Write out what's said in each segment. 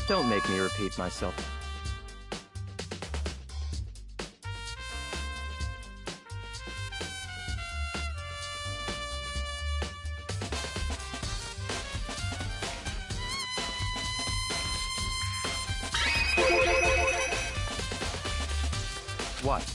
Don't make me repeat myself. What?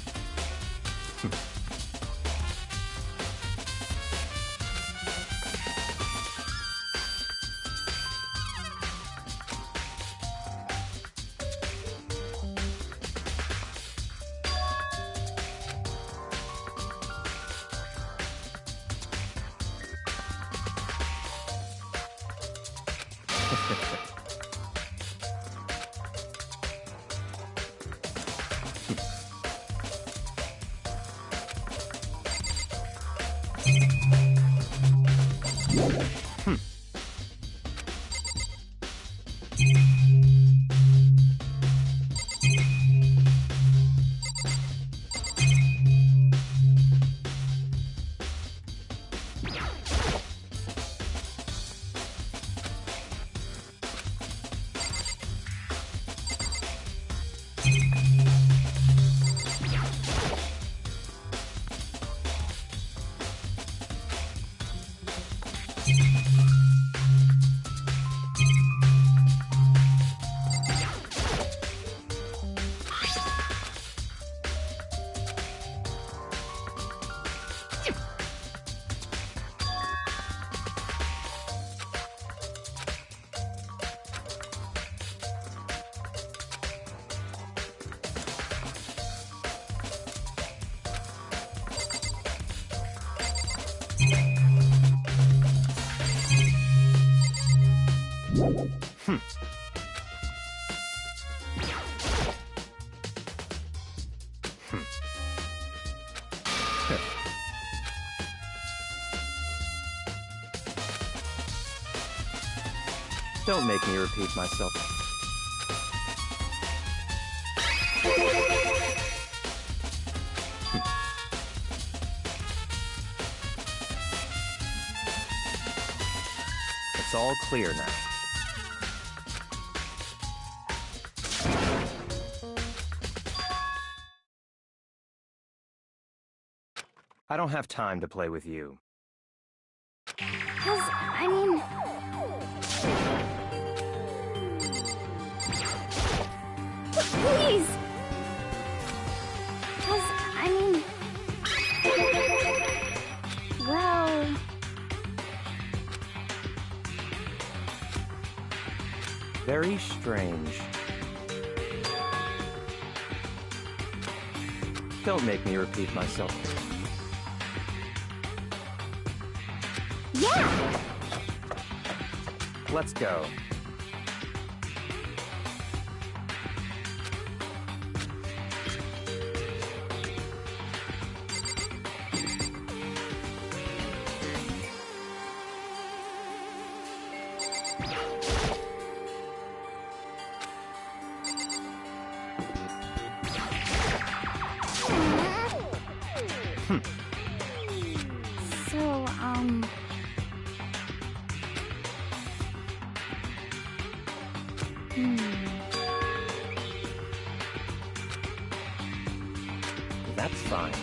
Don't make me repeat myself. It's all clear now. I don't have time to play with you. I mean... Please! Well... Very strange. Don't make me repeat myself. Yeah! Let's go. That's fine.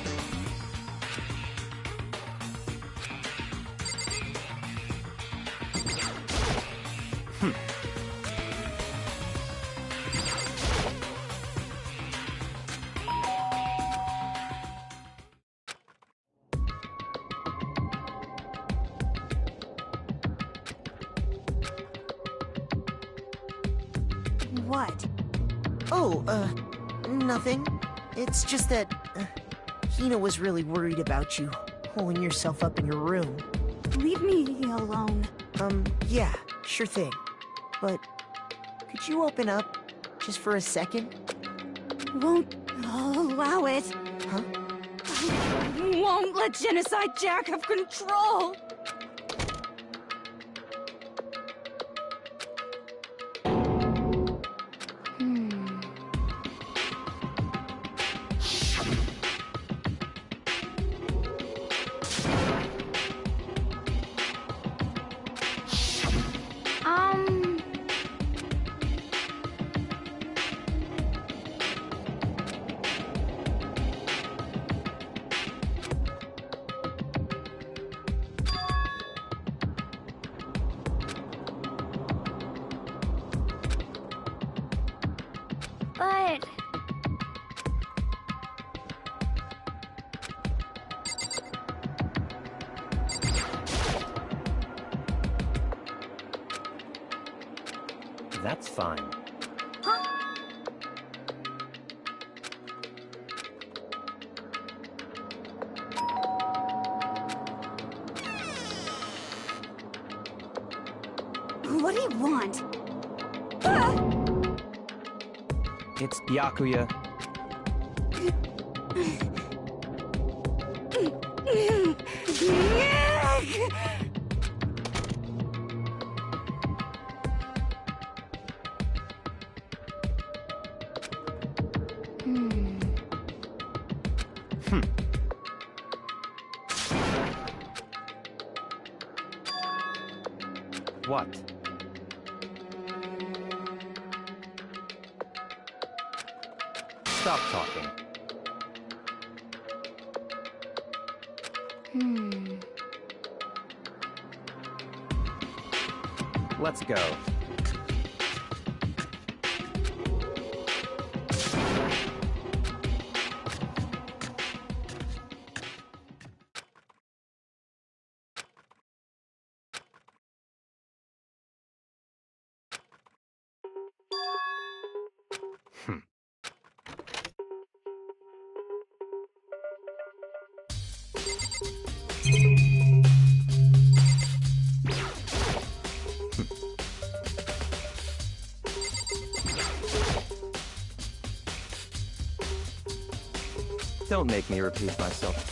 What? Oh, nothing. It's just that, Hina was really worried about you, holding yourself up in your room. Leave me alone. Yeah, sure thing. But, could you open up, just for a second? Won't allow it. Huh? I won't let Genocide Jack have control. But... That's fine. Huh? What do you want? Ah! It's Byakuya. What? Stop talking. Let's go. Don't make me repeat myself.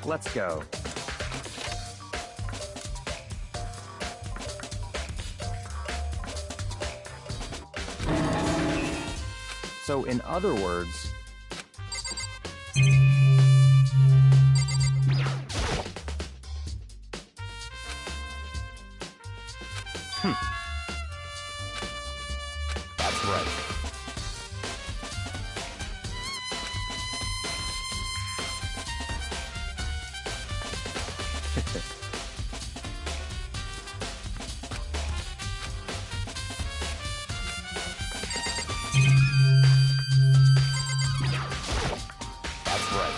Let's go. So, in other words... That's right. That's right.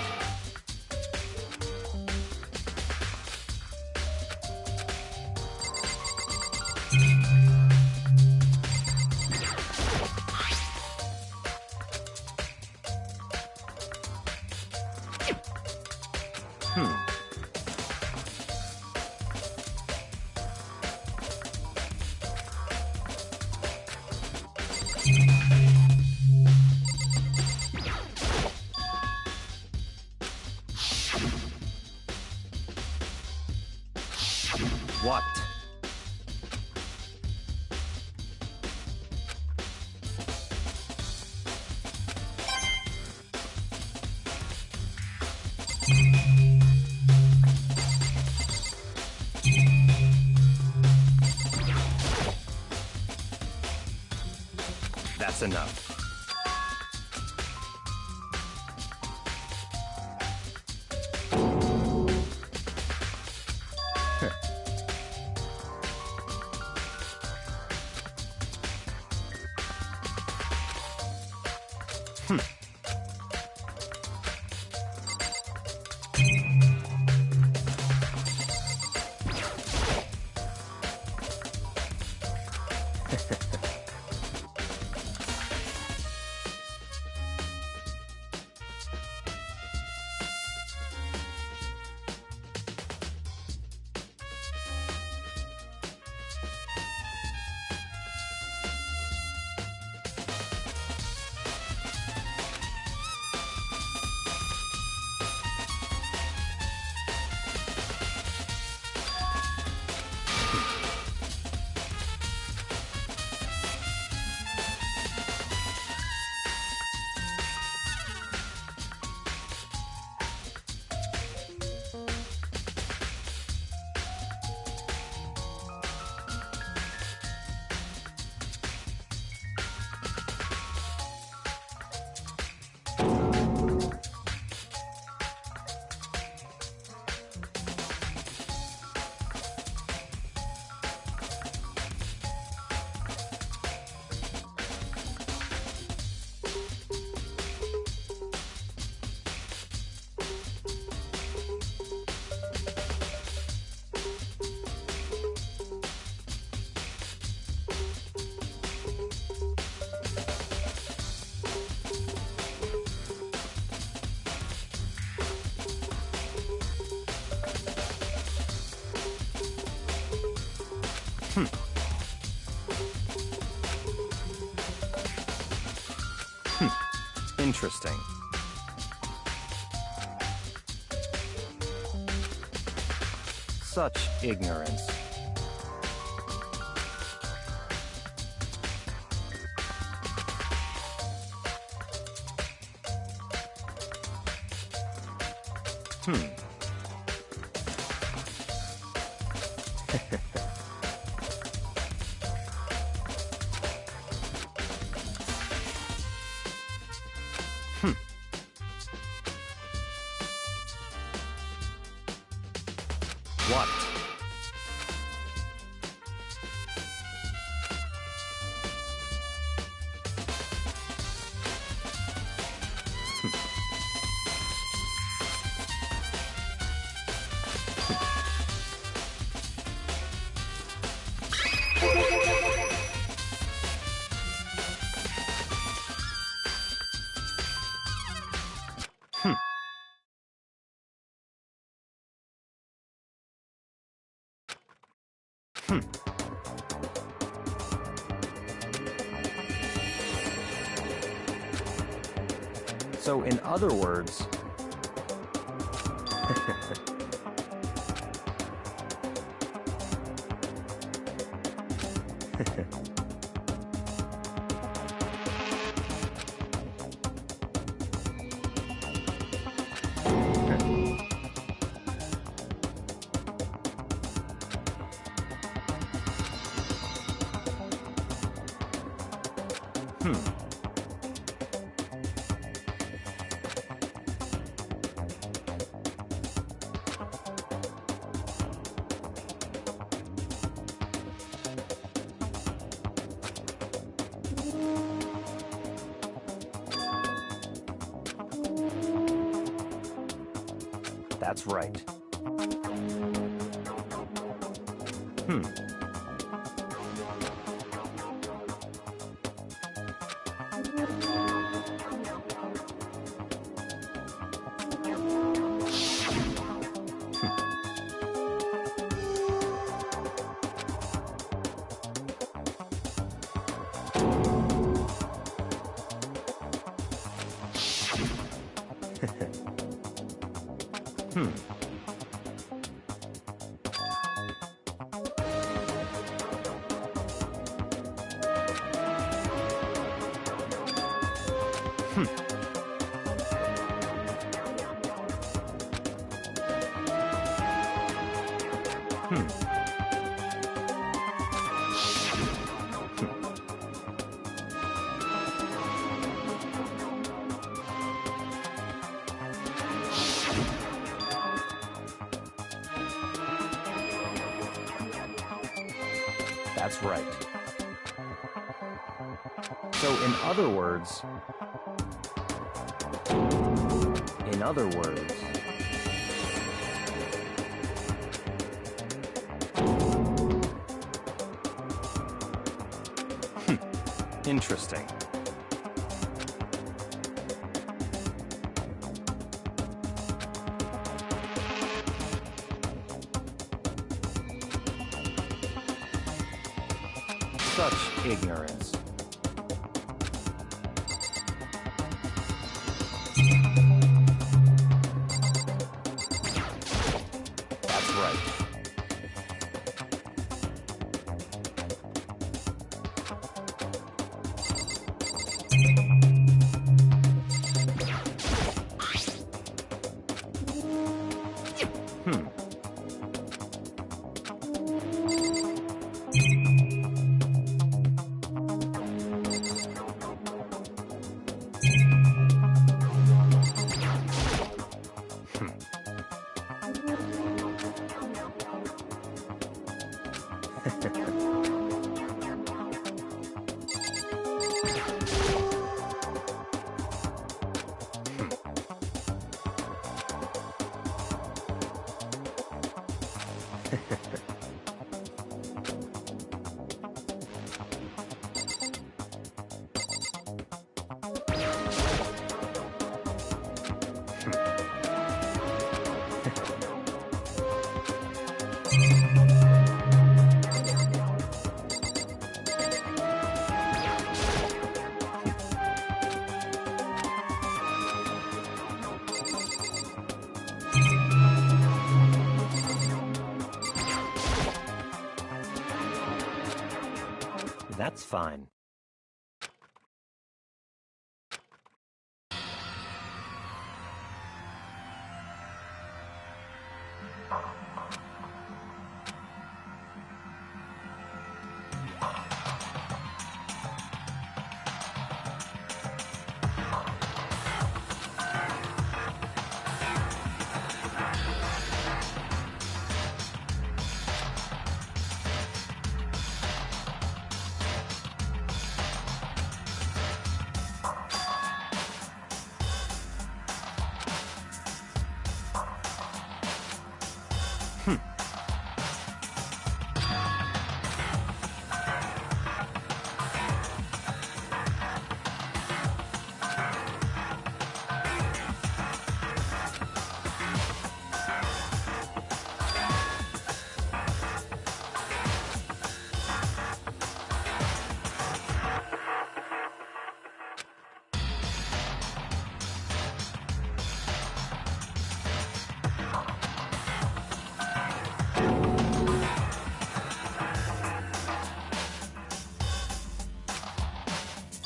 What? That's enough. Interesting. Such ignorance. What? So, in other words... That's right. That's right. So, in other words... Interesting. Such ignorance. That's right. That's fine.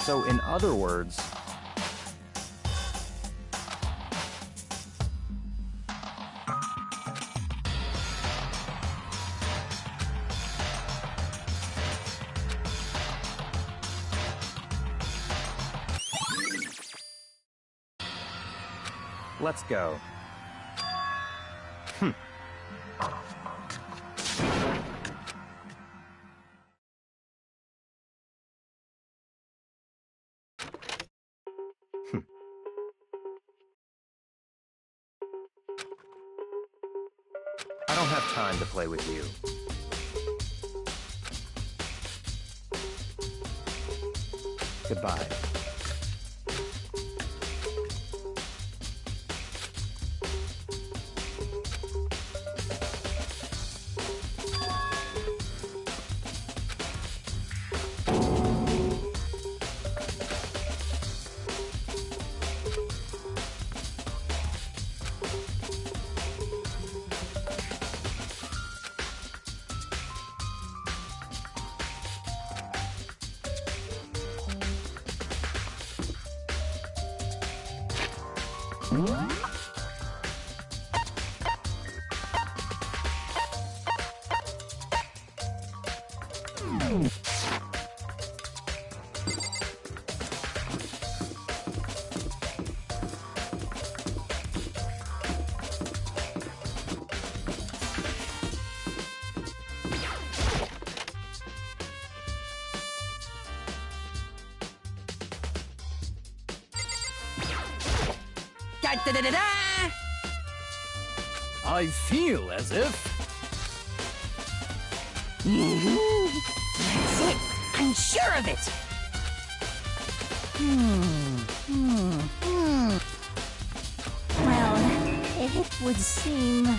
So, in other words, let's go. I don't have time to play with you. Goodbye. Da-da-da-da-da! I feel as if... That's it! I'm sure of it! Well, it would seem...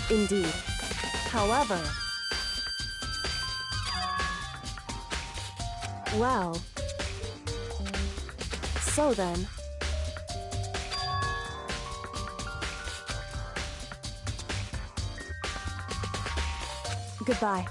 Indeed. However... Well... So then... Goodbye.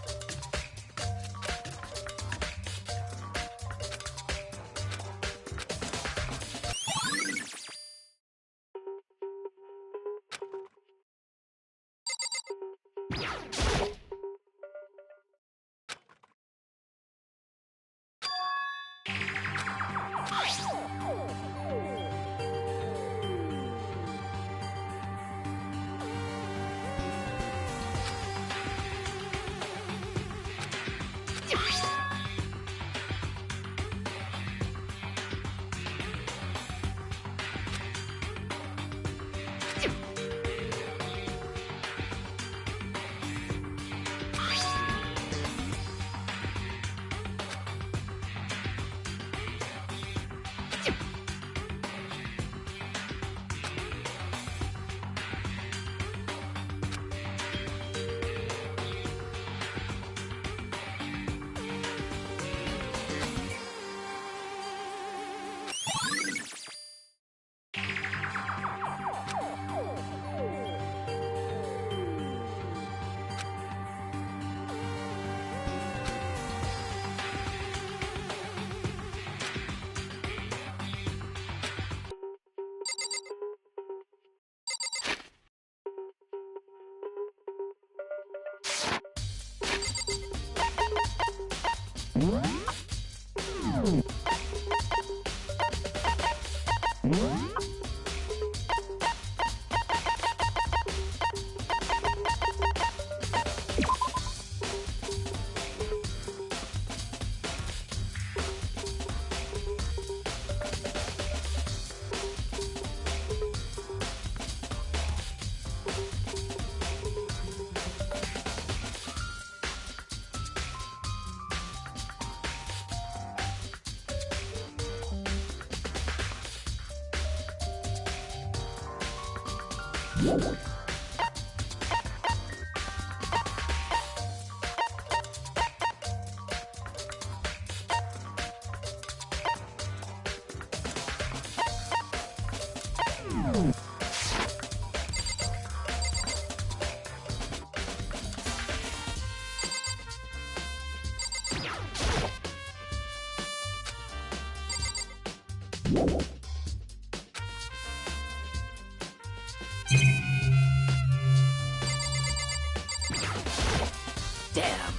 Damn.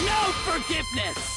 No forgiveness!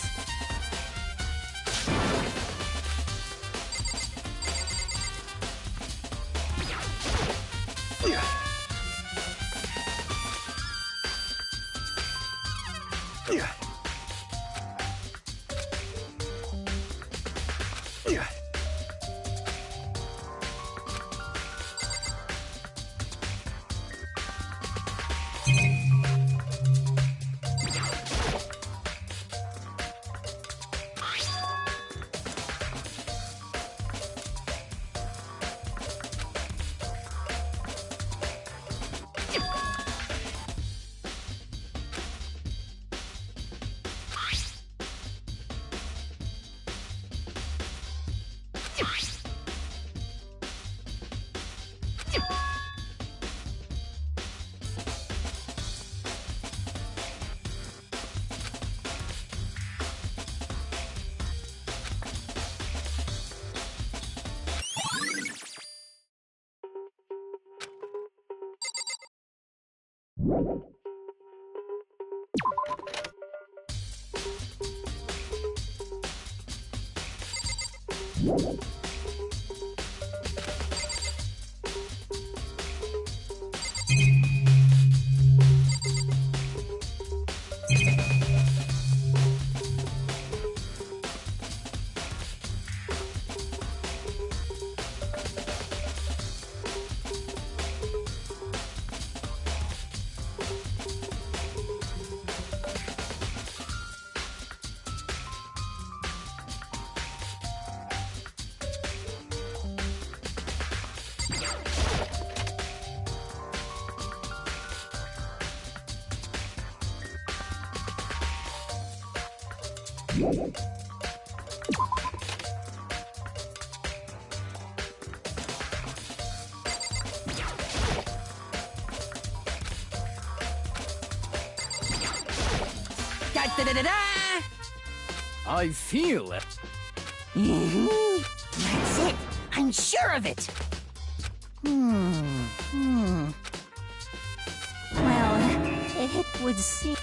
Da-da-da-da-da! I feel it. That's it. I'm sure of it. Well, it would seem...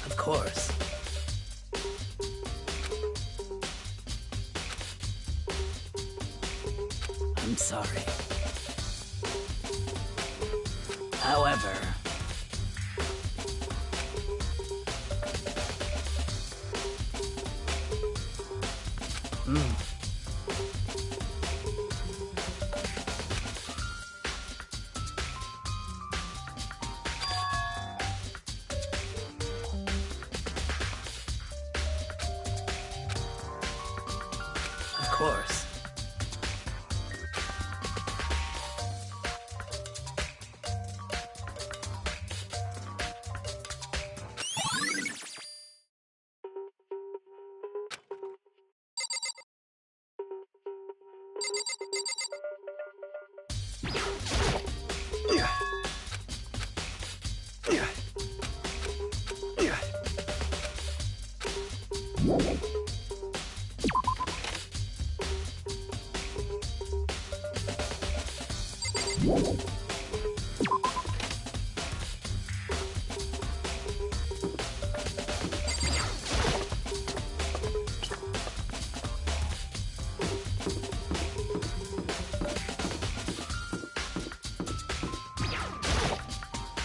Of course. I'm sorry. However... Of course.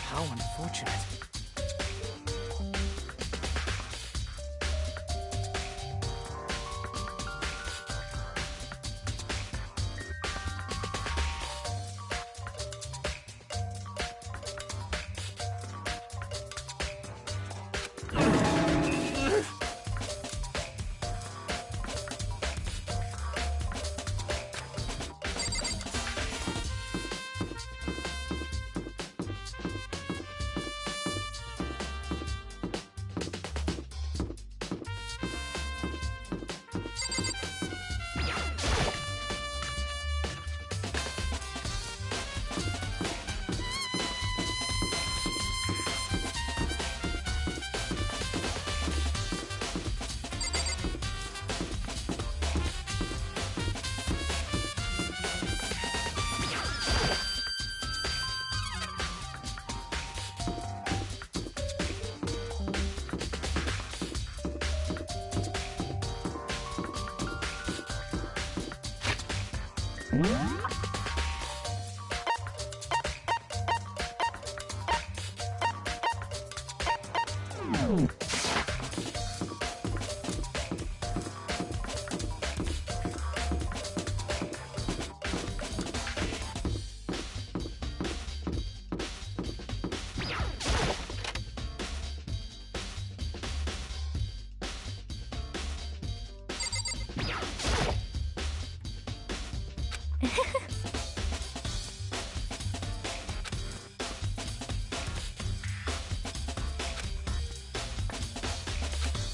How unfortunate.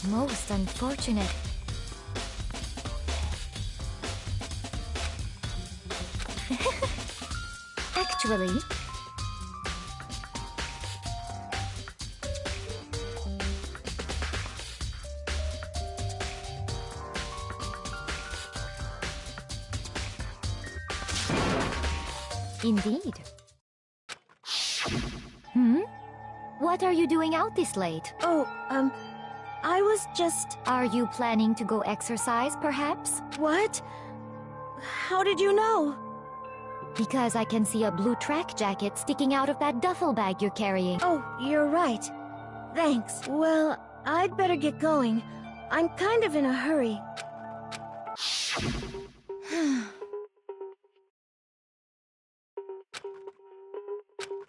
Most unfortunate. Actually, indeed. What are you doing out this late? Oh, I was just... Are you planning to go exercise, perhaps? What? How did you know? Because I can see a blue track jacket sticking out of that duffel bag you're carrying. Oh, you're right. Thanks. Well, I'd better get going. I'm kind of in a hurry.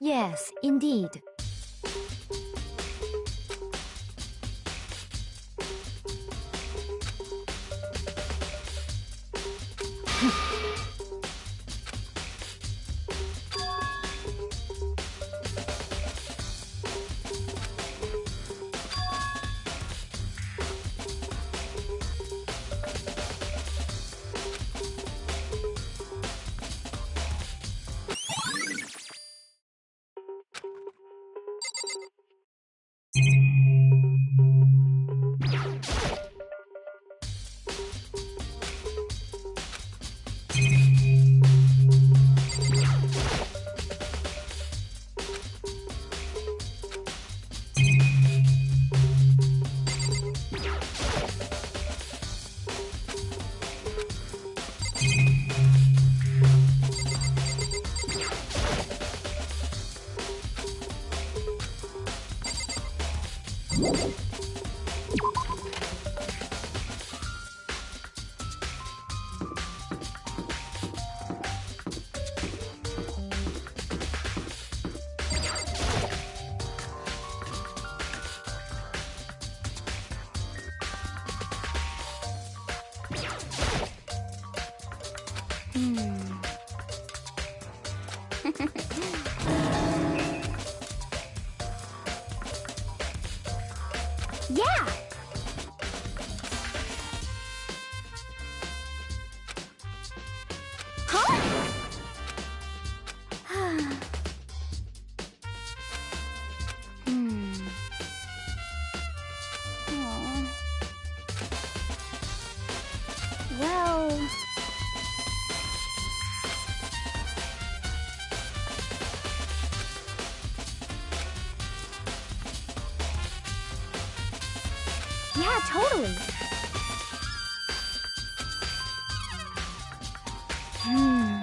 Yes, indeed. Yeah! Huh? Aw. Well... Yeah, totally. Ah!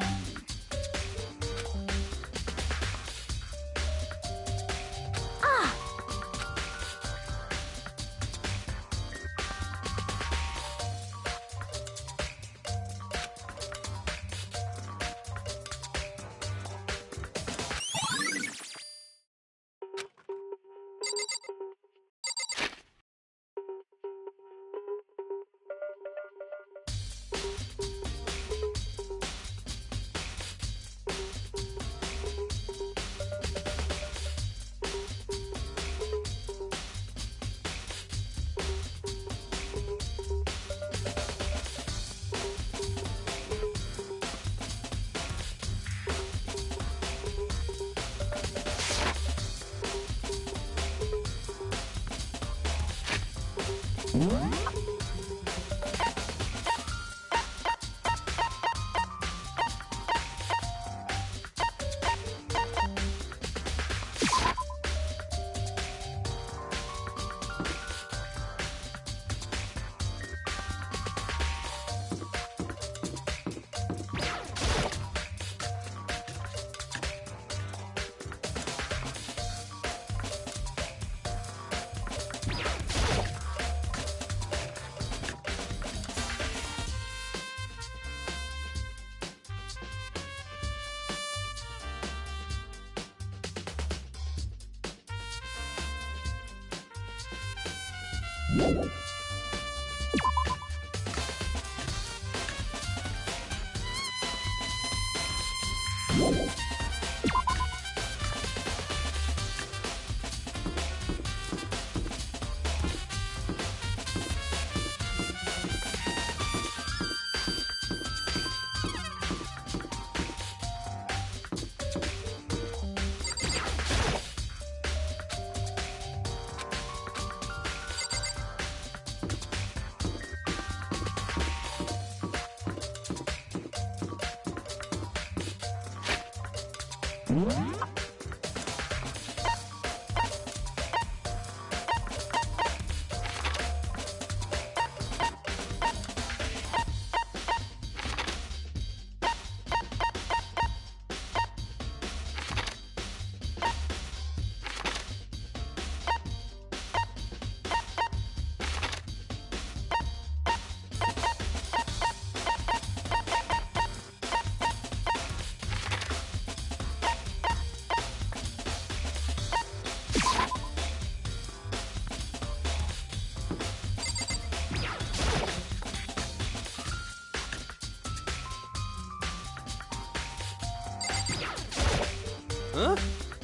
Huh?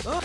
Oh.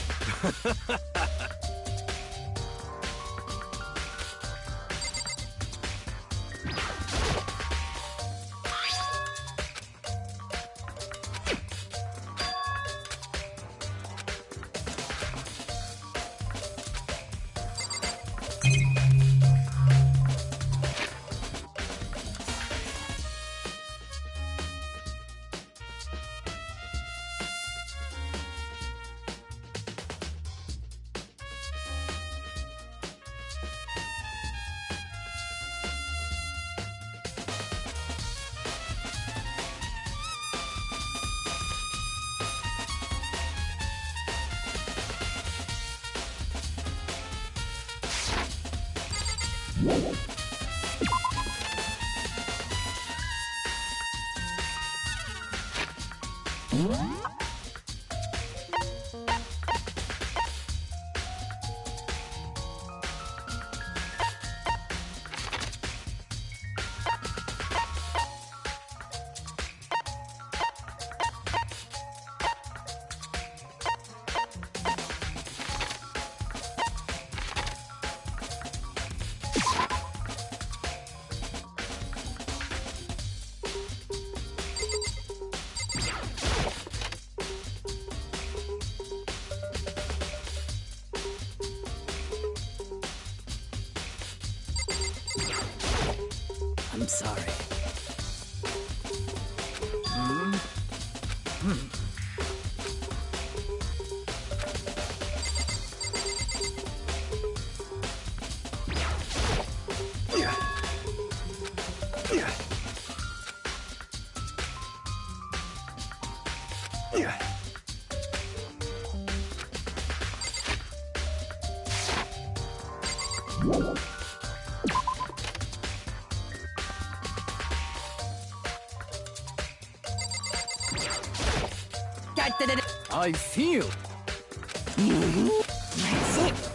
I'm sorry. I see you. That's it.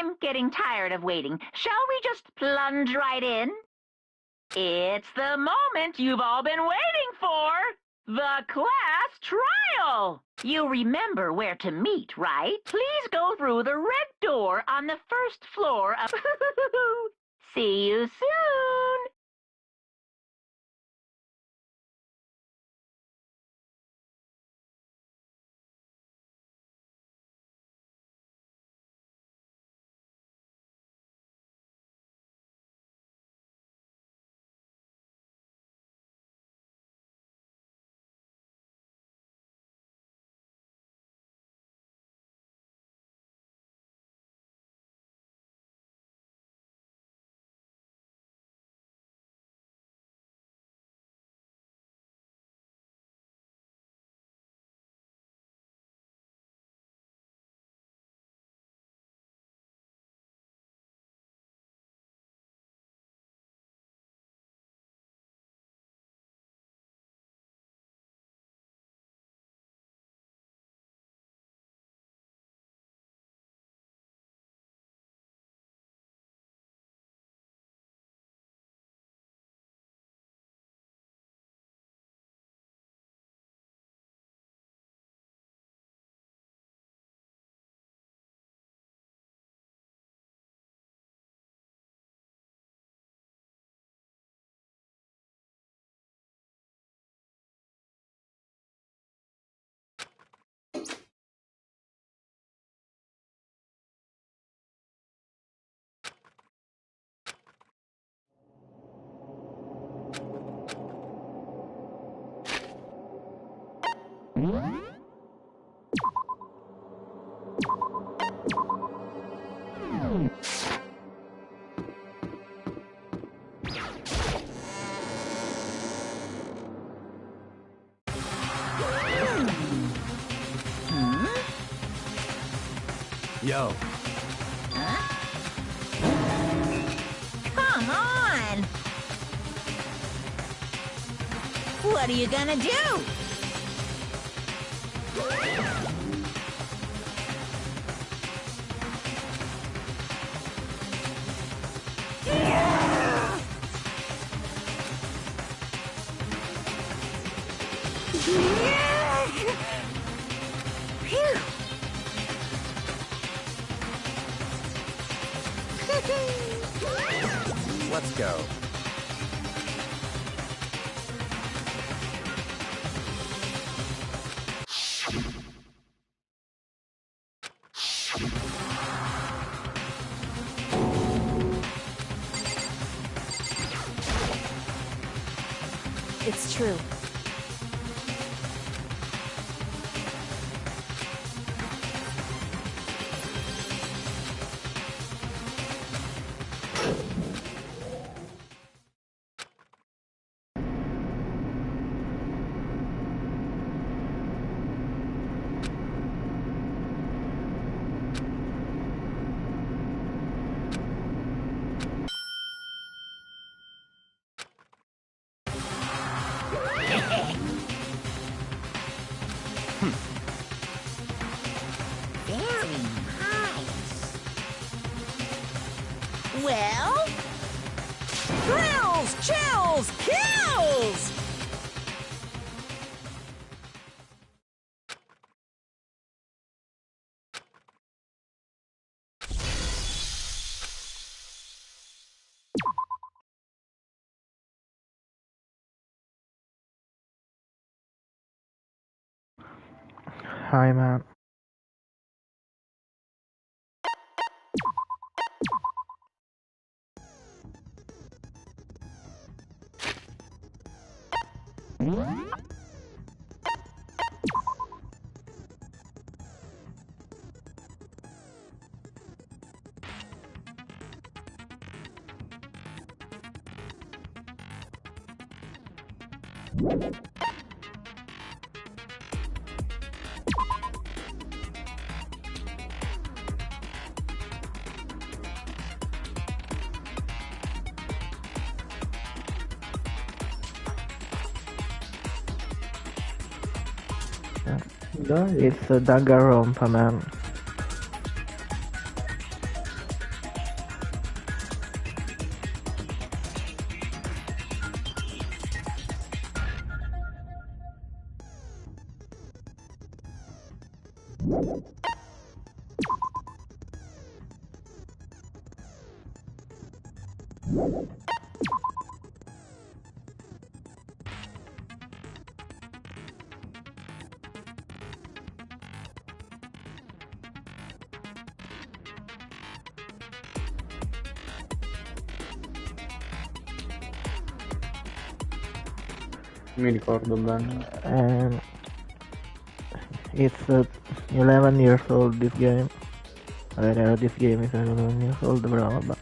I'm getting tired of waiting. Shall we just plunge right in? It's the moment you've all been waiting for! The class trial! You remember where to meet, right? Please go through the red door on the first floor of... See you soon! Yo. Come on! What are you gonna do? Let's go. It's true. Hi, man. It's a Danganrompa, man. Mi ricordo bene. And it's 11 years old, this game. This game is 11 years old, blah blah blah.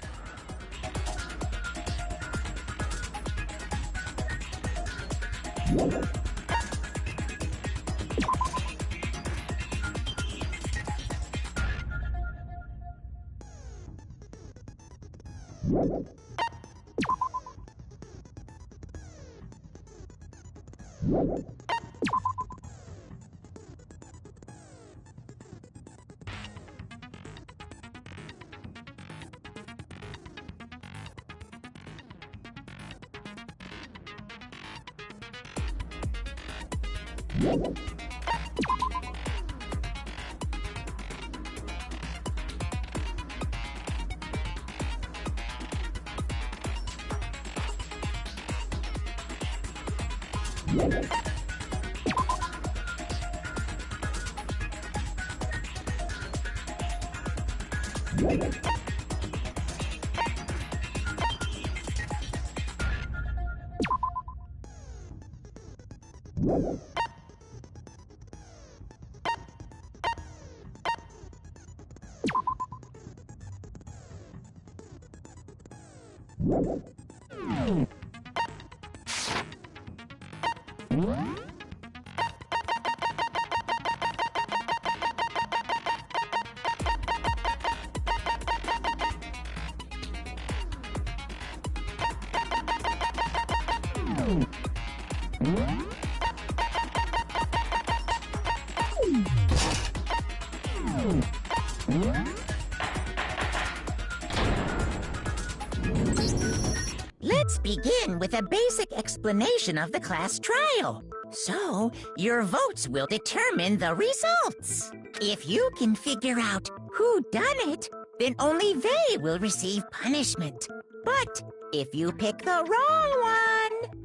Let's begin with a basic explanation of the class trial. So, your votes will determine the results. If you can figure out who done it, then only they will receive punishment. But if you pick the wrong one,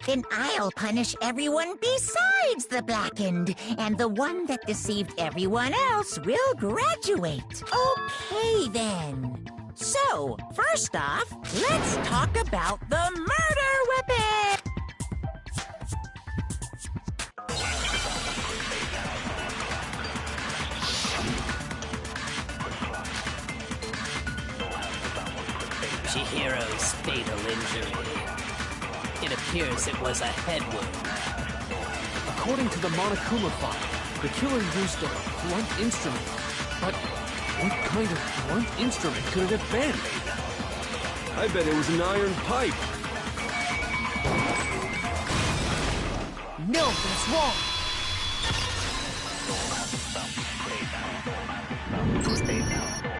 then I'll punish everyone besides the blackened, and the one that deceived everyone else will graduate. Okay, then. So, first off, let's talk about the murder weapon! Chihiro's fatal injury. It appears it was a head wound. According to the Monokuma file, the killer used a blunt instrument. But what kind of blunt instrument could it have been? I bet it was an iron pipe. No, that's wrong.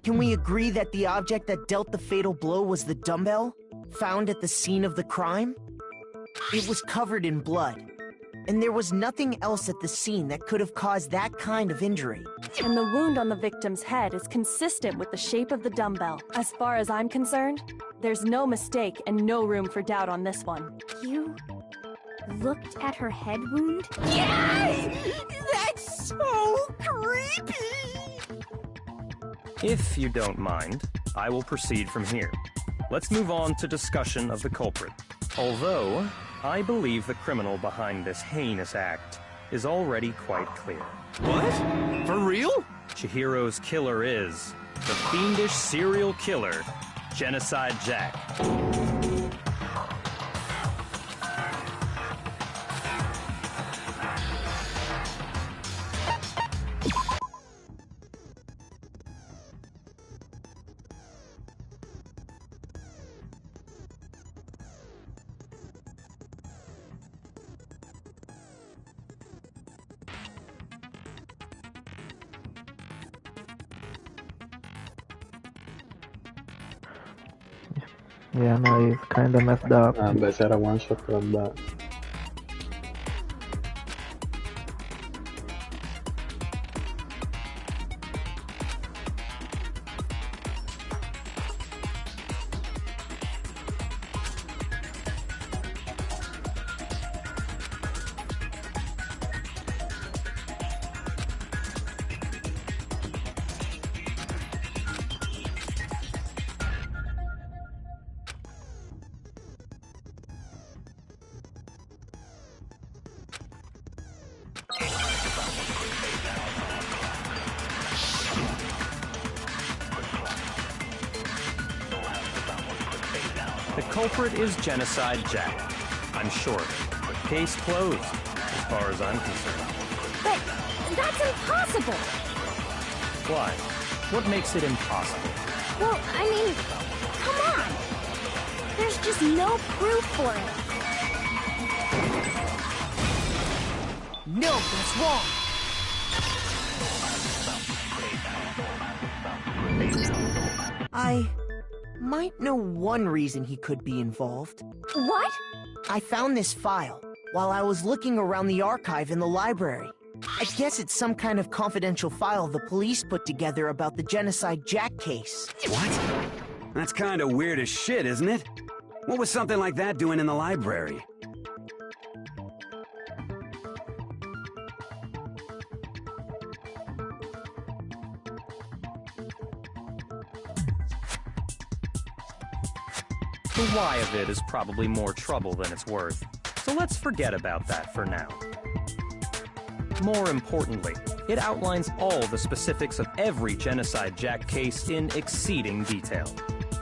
Can we agree that the object that dealt the fatal blow was the dumbbell, found at the scene of the crime? It was covered in blood, and there was nothing else at the scene that could have caused that kind of injury. And the wound on the victim's head is consistent with the shape of the dumbbell. As far as I'm concerned, there's no mistake and no room for doubt on this one. You looked at her head wound? Yes! That's so creepy! If you don't mind, I will proceed from here. Let's move on to discussion of the culprit. Although, I believe the criminal behind this heinous act is already quite clear. What? For real? Chihiro's killer is the fiendish serial killer, Genocide Jack. Yeah, no, he's kinda messed up. Beh, se era one shot, vabbè. The culprit is Genocide Jack. I'm sure. Case closed, as far as I'm concerned. But that's impossible! Why? What makes it impossible? Well, I mean, come on! There's just no proof for it. No, that's wrong! I might know one reason he could be involved. What? I found this file while I was looking around the archive in the library. I guess it's some kind of confidential file the police put together about the Genocide Jack case. What? That's kind of weird as shit, isn't it? What was something like that doing in the library? The why of it is probably more trouble than it's worth, so let's forget about that for now. More importantly, it outlines all the specifics of every Genocide Jack case in exceeding detail.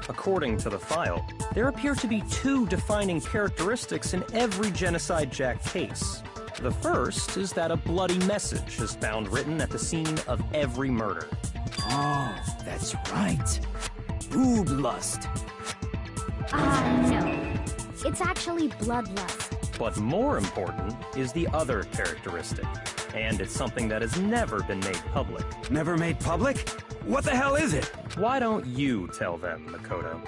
According to the file, there appear to be two defining characteristics in every Genocide Jack case. The first is that a bloody message is found written at the scene of every murder. Oh, that's right. Boob lust. No. It's actually bloodlust. But more important is the other characteristic, and it's something that has never been made public. Never made public? What the hell is it? Why don't you tell them, Makoto?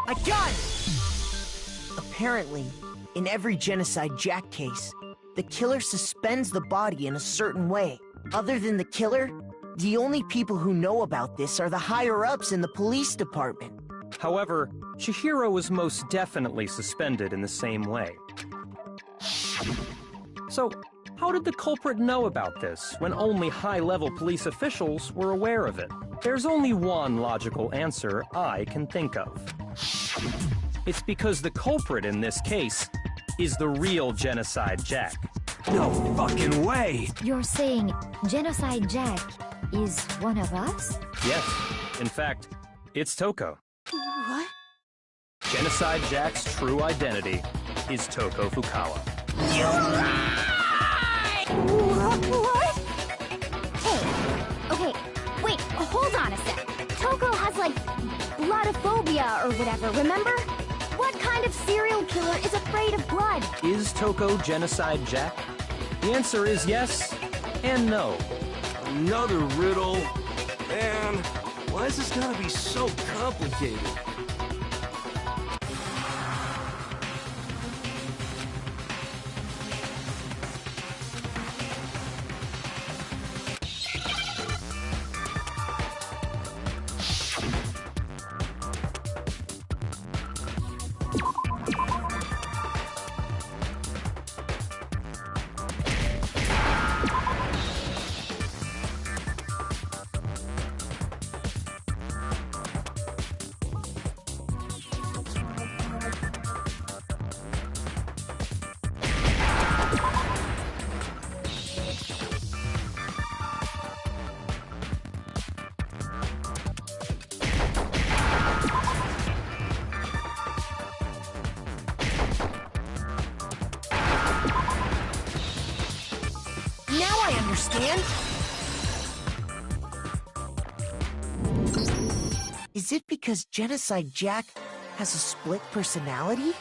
I got it! Apparently, in every Genocide Jack case, the killer suspends the body in a certain way. Other than the killer, the only people who know about this are the higher-ups in the police department. However, Chihiro was most definitely suspended in the same way. So, how did the culprit know about this when only high-level police officials were aware of it? There's only one logical answer I can think of. It's because the culprit in this case is the real Genocide Jack. No fucking way! You're saying Genocide Jack is one of us? Yes, in fact, it's Toko. What? Genocide Jack's true identity is Toko Fukawa. What? Hey, okay, wait, hold on a sec. Toko has, like, bloodophobia or whatever, remember? What kind of serial killer is afraid of blood? Is Toko Genocide Jack? The answer is yes and no. Another riddle? Man, why is this gotta be so complicated? understand? Is it because Genocide Jack has a split personality?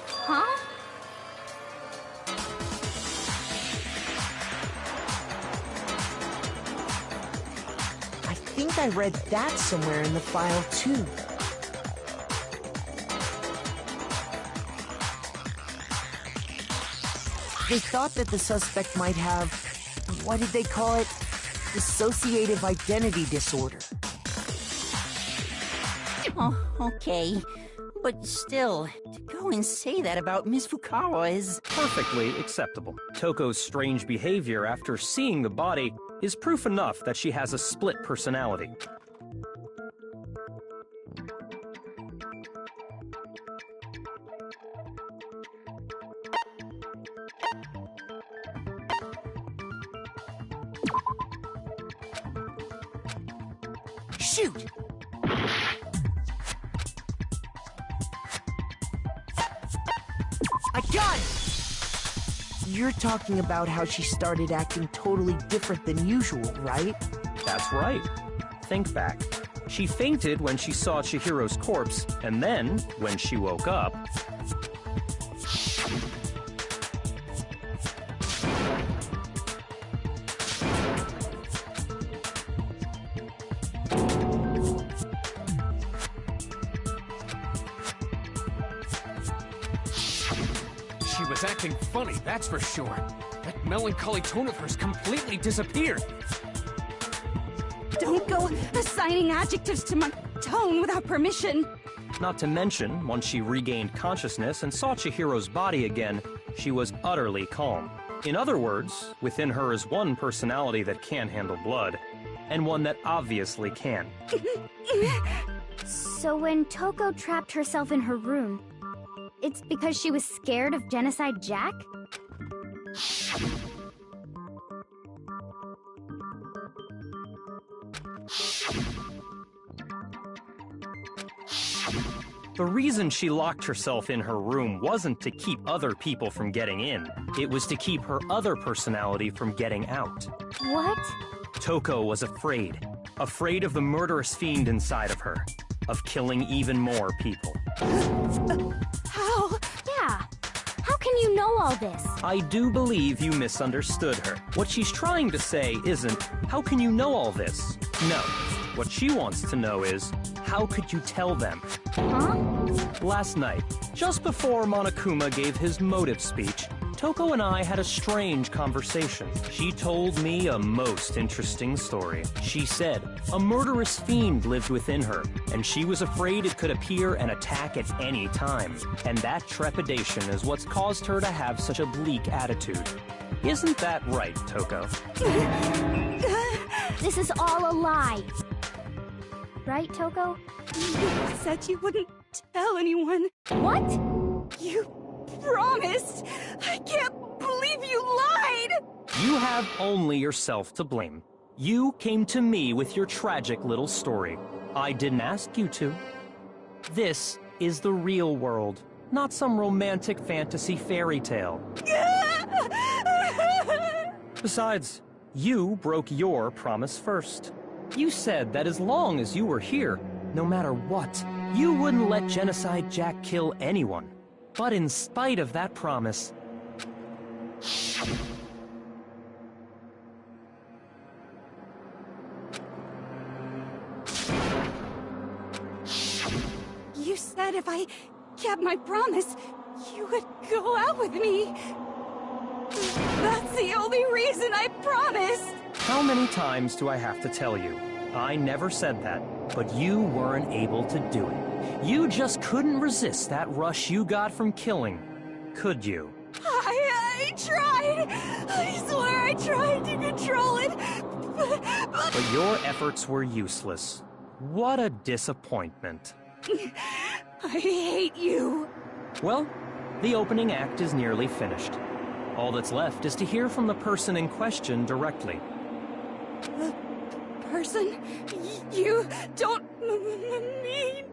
Huh? I think I read that somewhere in the file, too. They thought that the suspect might have, what did they call it? Dissociative identity disorder. Oh, okay. But still, to go and say that about Miss Fukawa is... perfectly acceptable. Toko's strange behavior after seeing the body is proof enough that she has a split personality. Shoot! I got it! You're talking about how she started acting totally different than usual, right? That's right. Think back. She fainted when she saw Chihiro's corpse, and then, when she woke up... She was acting funny, that's for sure. That melancholy tone of hers completely disappeared. Don't go assigning adjectives to my tone without permission. Not to mention, once she regained consciousness and saw Chihiro's body again, she was utterly calm. In other words, within her is one personality that can't handle blood, and one that obviously can. So when Toko trapped herself in her room, it's because she was scared of Genocide Jack? The reason she locked herself in her room wasn't to keep other people from getting in. It was to keep her other personality from getting out. What? Toko was afraid. Afraid of the murderous fiend inside of her. Of killing even more people. How? Yeah. How can you know all this? I do believe you misunderstood her. What she's trying to say isn't, how can you know all this? No. What she wants to know is, how could you tell them? Huh? Last night, just before Monokuma gave his motive speech, Toko and I had a strange conversation. She told me a most interesting story. She said a murderous fiend lived within her, and she was afraid it could appear and attack at any time. And that trepidation is what's caused her to have such a bleak attitude. Isn't that right, Toko? This is all a lie. Right, Toko? You said you wouldn't tell anyone. What? You promised! I can't believe you lied! You have only yourself to blame. You came to me with your tragic little story. I didn't ask you to. This is the real world, not some romantic fantasy fairy tale. Besides, you broke your promise first. You said that as long as you were here, no matter what, you wouldn't let Genocide Jack kill anyone. But in spite of that promise... You said if I kept my promise, you would go out with me. That's the only reason I promised. How many times do I have to tell you? I never said that, but you weren't able to do it. You just couldn't resist that rush you got from killing, could you? I tried. I swear I tried to control it, but your efforts were useless. What a disappointment. I hate you. Well, the opening act is nearly finished. All that's left is to hear from the person in question directly. The person? You don't mean...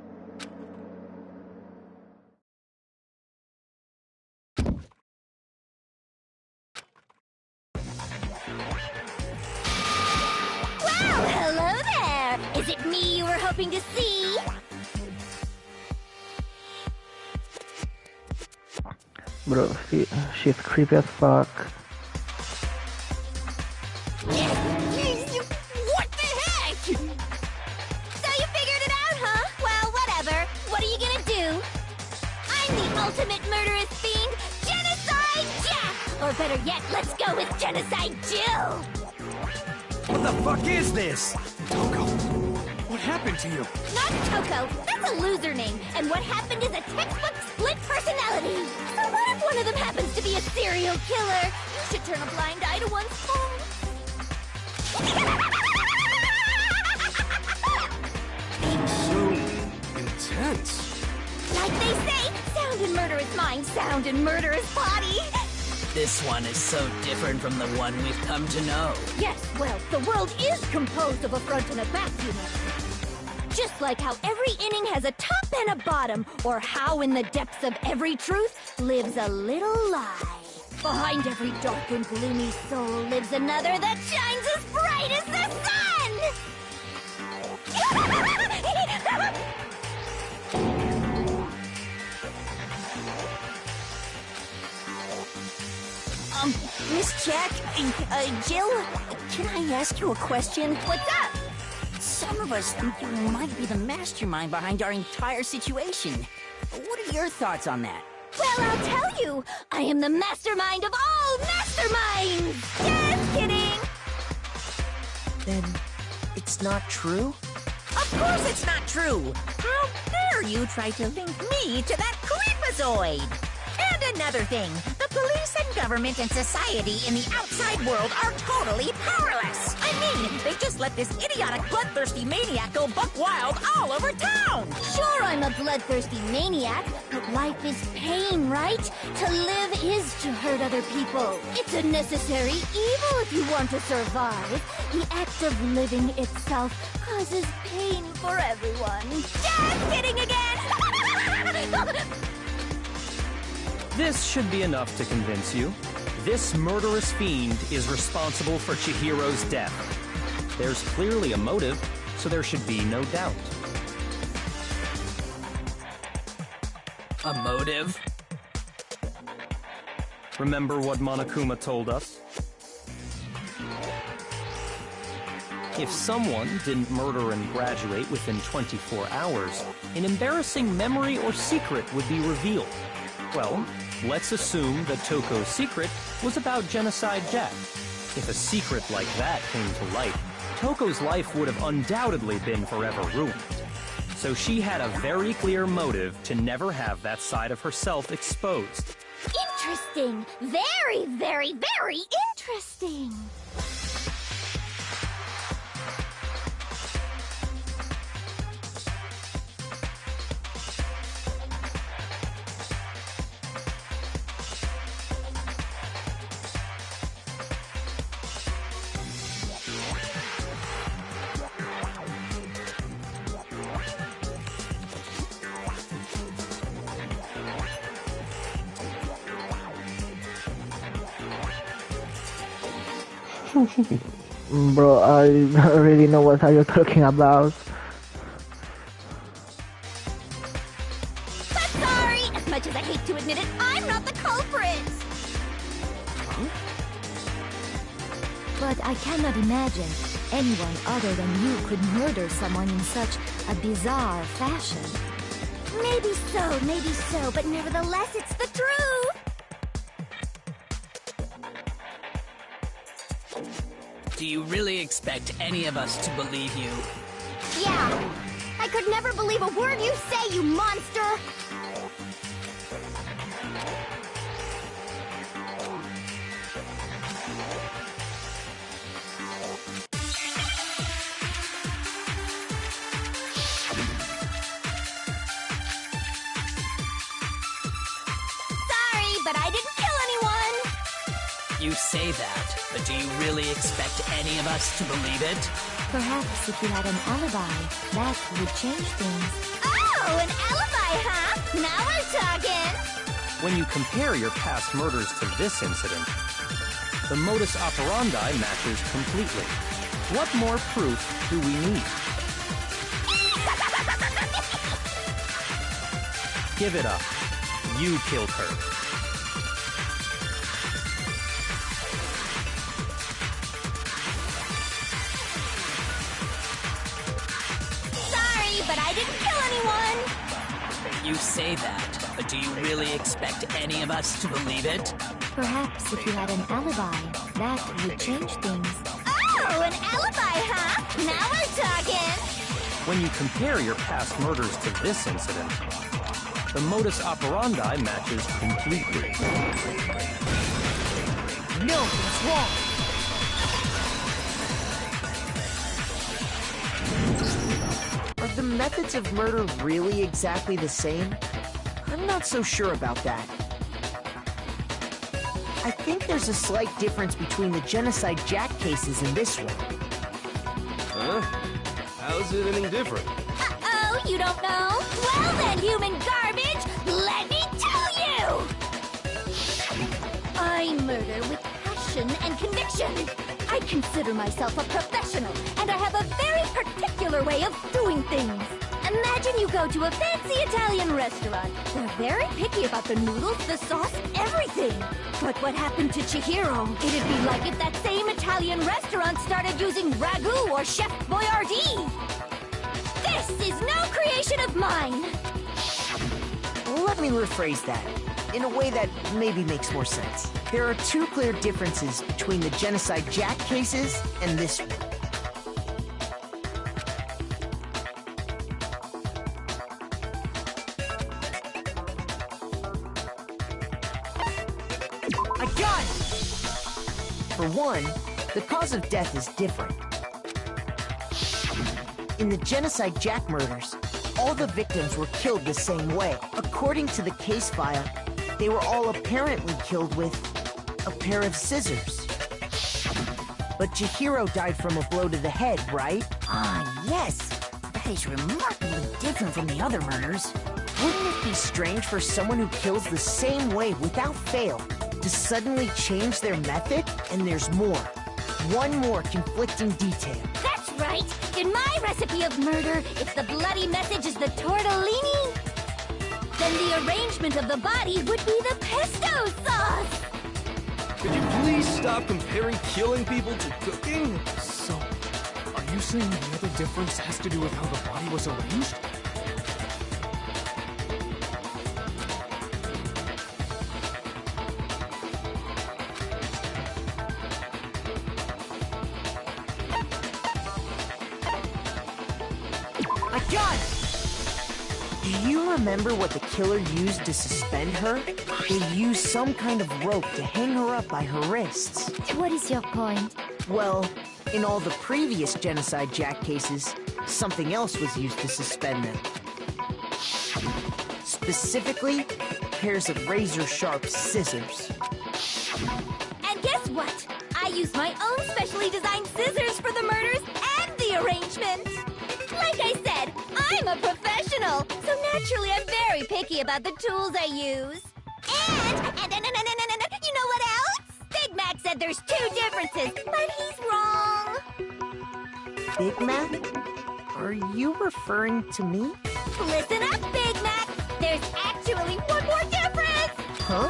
hoping to see. Bro, she's creepy as fuck. What the heck? So you figured it out, huh? Well, whatever. What are you gonna do? I'm the ultimate murderous fiend, Genocide Jack! Or better yet, let's go with Genocide Jill! What the fuck is this? Toko, what happened to you? Not Toko, that's a loser name, and what happened is a textbook split personality. So what if one of them happens to be a serial killer? You should turn a blind eye to one's fault. So intense. Like they say, sound in murderous mind, sound in murderous body. This one is so different from the one we've come to know. Yes, well, the world is composed of a front and a back, you know. Just like how every inning has a top and a bottom, or how in the depths of every truth lives a little lie. Behind every dark and gloomy soul lives another that shines as bright as the sun! Miss Jack, Jill, can I ask you a question? What's up? Some of us think you might be the mastermind behind our entire situation. What are your thoughts on that? Well, I'll tell you. I am the mastermind of all masterminds! Just kidding! Then it's not true? Of course it's not true! How dare you try to link me to that creepazoid! And another thing, the police and government and society in the outside world are totally powerless! I mean, they just let this idiotic bloodthirsty maniac go buck wild all over town! Sure, I'm a bloodthirsty maniac, but life is pain, right? To live is to hurt other people. It's a necessary evil if you want to survive. The act of living itself causes pain for everyone. Just kidding again! This should be enough to convince you. This murderous fiend is responsible for Chihiro's death. There's clearly a motive, so there should be no doubt. A motive? Remember what Monokuma told us? If someone didn't murder and graduate within 24 hours, an embarrassing memory or secret would be revealed. Well, let's assume that Toko's secret was about Genocide Jack. If a secret like that came to light, Toko's life would have undoubtedly been forever ruined. So she had a very clear motive to never have that side of herself exposed. Interesting. Very, very, very interesting. Bro, I don't really know what are you talking about. But sorry, as much as I hate to admit it, I'm not the culprit. But I cannot imagine anyone other than you could murder someone in such a bizarre fashion. Maybe so, but nevertheless, it's the truth. Do you really expect any of us to believe you? Yeah. I could never believe a word you say, you monster! Sorry, but I didn't kill anyone! You say that, but do you really expect any of us to believe it? Perhaps if you had an alibi, that would change things. Oh, an alibi, huh? Now we're talking! When you compare your past murders to this incident, the modus operandi matches completely. What more proof do we need? Give it up. You killed her. Sorry, but I didn't kill anyone! You say that, but do you really expect any of us to believe it? Perhaps if you had an alibi, that would change things. Oh, an alibi, huh? Now we're talking! When you compare your past murders to this incident, the modus operandi matches completely. No, it's wrong! Are the methods of murder really exactly the same? I'm not so sure about that. I think there's a slight difference between the Genocide Jack cases and this one. Huh? How's it any different? Uh-oh, you don't know? Well then, human garbage, let me tell you! I murder with passion and conviction. I consider myself a professional, and I have a very particular way of doing things. Imagine you go to a fancy Italian restaurant. They're very picky about the noodles, the sauce, everything. But what happened to Chihiro? It'd be like if that same Italian restaurant started using ragu or Chef Boyardee. This is no creation of mine. Let me rephrase that, in a way that maybe makes more sense. There are two clear differences between the Genocide Jack cases and this one. I got it! For one, the cause of death is different. In the Genocide Jack murders, all the victims were killed the same way. According to the case file, they were all apparently killed with a pair of scissors. But Chihiro died from a blow to the head, right? Ah, yes. That is remarkably different from the other murders. Wouldn't it be strange for someone who kills the same way without fail to suddenly change their method? And there's more. One more conflicting detail. That's right! In my recipe of murder, if the bloody message is the tortellini, then the arrangement of the body would be the pesto sauce! Could you please stop comparing killing people to cooking? So, are you saying the other difference has to do with how the body was arranged? I got it! Do you remember what the killer used to suspend her? They used some kind of rope to hang her up by her wrists. What is your point? Well, in all the previous Genocide Jack cases, something else was used to suspend them. Specifically, pairs of razor-sharp scissors. And guess what? I used my own specially designed scissors for the murders and the arrangement! Like I said, I'm a professional, so naturally I'm very picky about the tools I use. And you know what else? Big Mac said there's two differences, but he's wrong. Big Mac? Are you referring to me? Listen up, Big Mac. There's actually one more difference. Huh?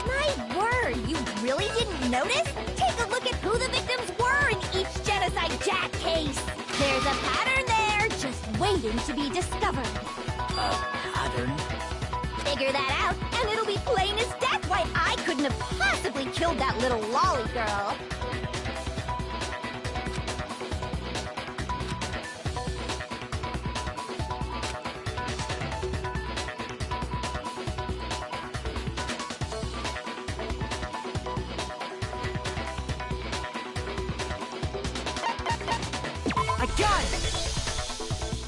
My word, you really didn't notice? Take a look at who the victims were in each Genocide Jack case. There's a pattern there, just waiting to be discovered. A pattern? Figure that out, and it'll be plain as death why I couldn't have possibly killed that little lolly girl. I got it!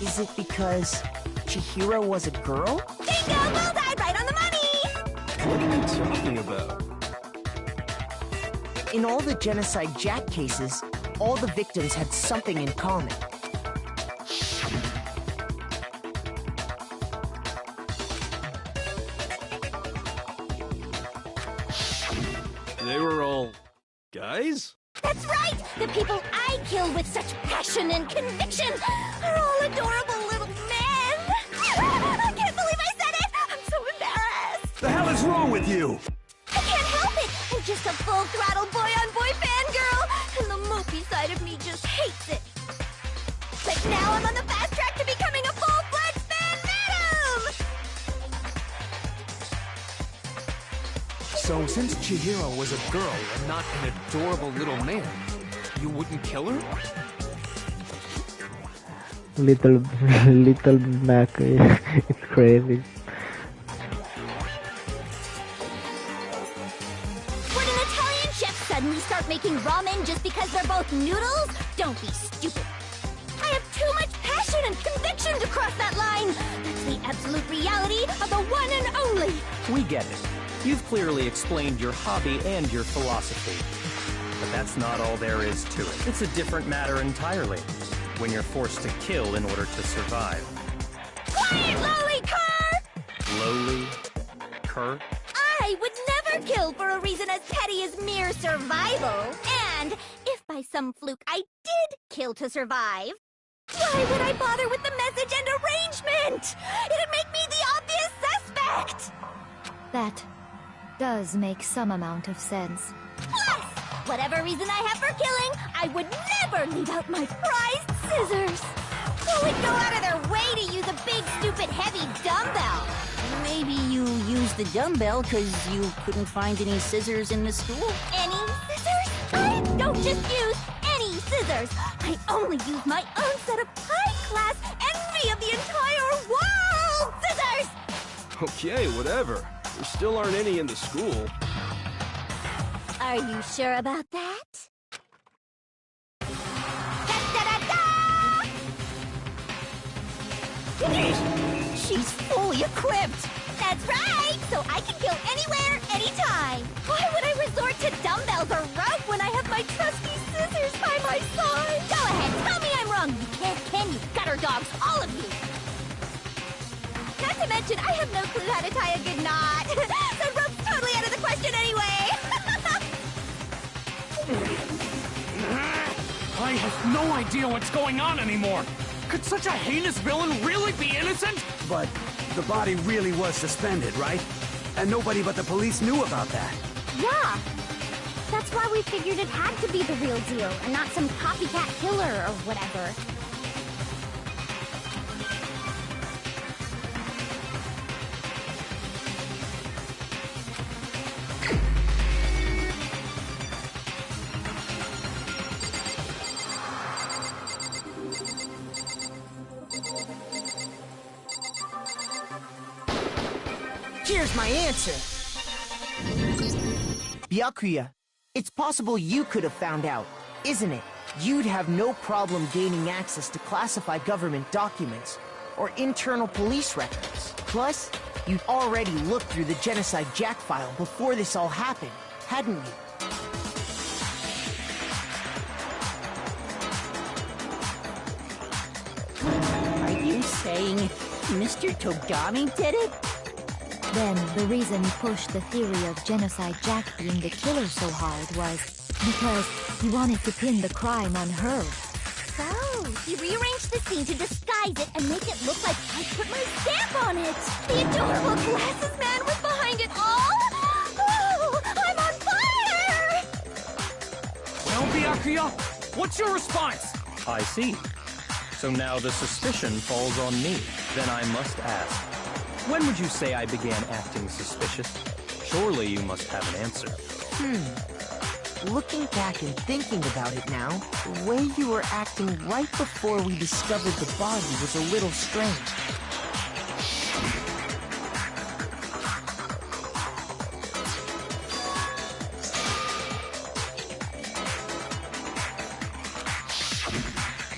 Is it because Chihiro was a girl? Bingo! Bullseye! Right on the money! What are you talking about? In all the Genocide Jack cases, all the victims had something in common. They were all guys? That's right! The people I kill with such passion and conviction are all adorable little men! I can't believe I said it! I'm is wrong with you? I can't help it! I'm just a full-throttle boy-on-boy fangirl! And the mopey side of me just hates it! But now I'm on the fast track to becoming a full-fledged fan madam! So, since Chihiro was a girl and not an adorable little man, you wouldn't kill her? Little Mac, it's crazy. Would an Italian chef suddenly start making ramen just because they're both noodles? Don't be stupid. I have too much passion and conviction to cross that line. That's the absolute reality of the one and only. We get it. You've clearly explained your hobby and your philosophy. But that's not all there is to it. It's a different matter entirely. When you're forced to kill in order to survive. Quiet, lowly cur! Lowly? Cur? I would never kill for a reason as petty as mere survival. And if by some fluke I did kill to survive, why would I bother with the message and arrangement? It'd make me the obvious suspect! That does make some amount of sense. Plus, whatever reason I have for killing, I would never leave out my prized scissors. Who would go out of their way to use a big, stupid, heavy dumbbell? Maybe you used the dumbbell because you couldn't find any scissors in the school? Any scissors? I don't just use any scissors. I only use my own set of high-class envy of the entire world scissors! Okay, whatever. There still aren't any in the school. Are you sure about that? She's fully equipped! That's right! So I can kill anywhere, anytime! Why would I resort to dumbbells or rope when I have my trusty scissors by my side? Go ahead, tell me I'm wrong, you can you gutter dogs, all of you! Not to mention, I have no clue how to tie a good knot. So rope's totally out of the question anyway! I have no idea what's going on anymore! Could such a heinous villain really be innocent? But the body really was suspended, right? And nobody but the police knew about that. Yeah! That's why we figured it had to be the real deal, and not some copycat killer or whatever. Here's my answer. Byakuya, it's possible you could have found out, isn't it? You'd have no problem gaining access to classified government documents or internal police records. Plus, you'd already looked through the Genocide Jack file before this all happened, hadn't you? Are you saying Mr. Togami did it? Then the reason he pushed the theory of Genocide Jack being the killer so hard was because he wanted to pin the crime on her. So, he rearranged the scene to disguise it and make it look like I put my stamp on it! The adorable glasses man was behind it all! Oh, I'm on fire! Well, Byakuya, what's your response? I see. So now the suspicion falls on me. Then I must ask, when would you say I began acting suspicious? Surely you must have an answer. Looking back and thinking about it now, the way you were acting right before we discovered the body was a little strange.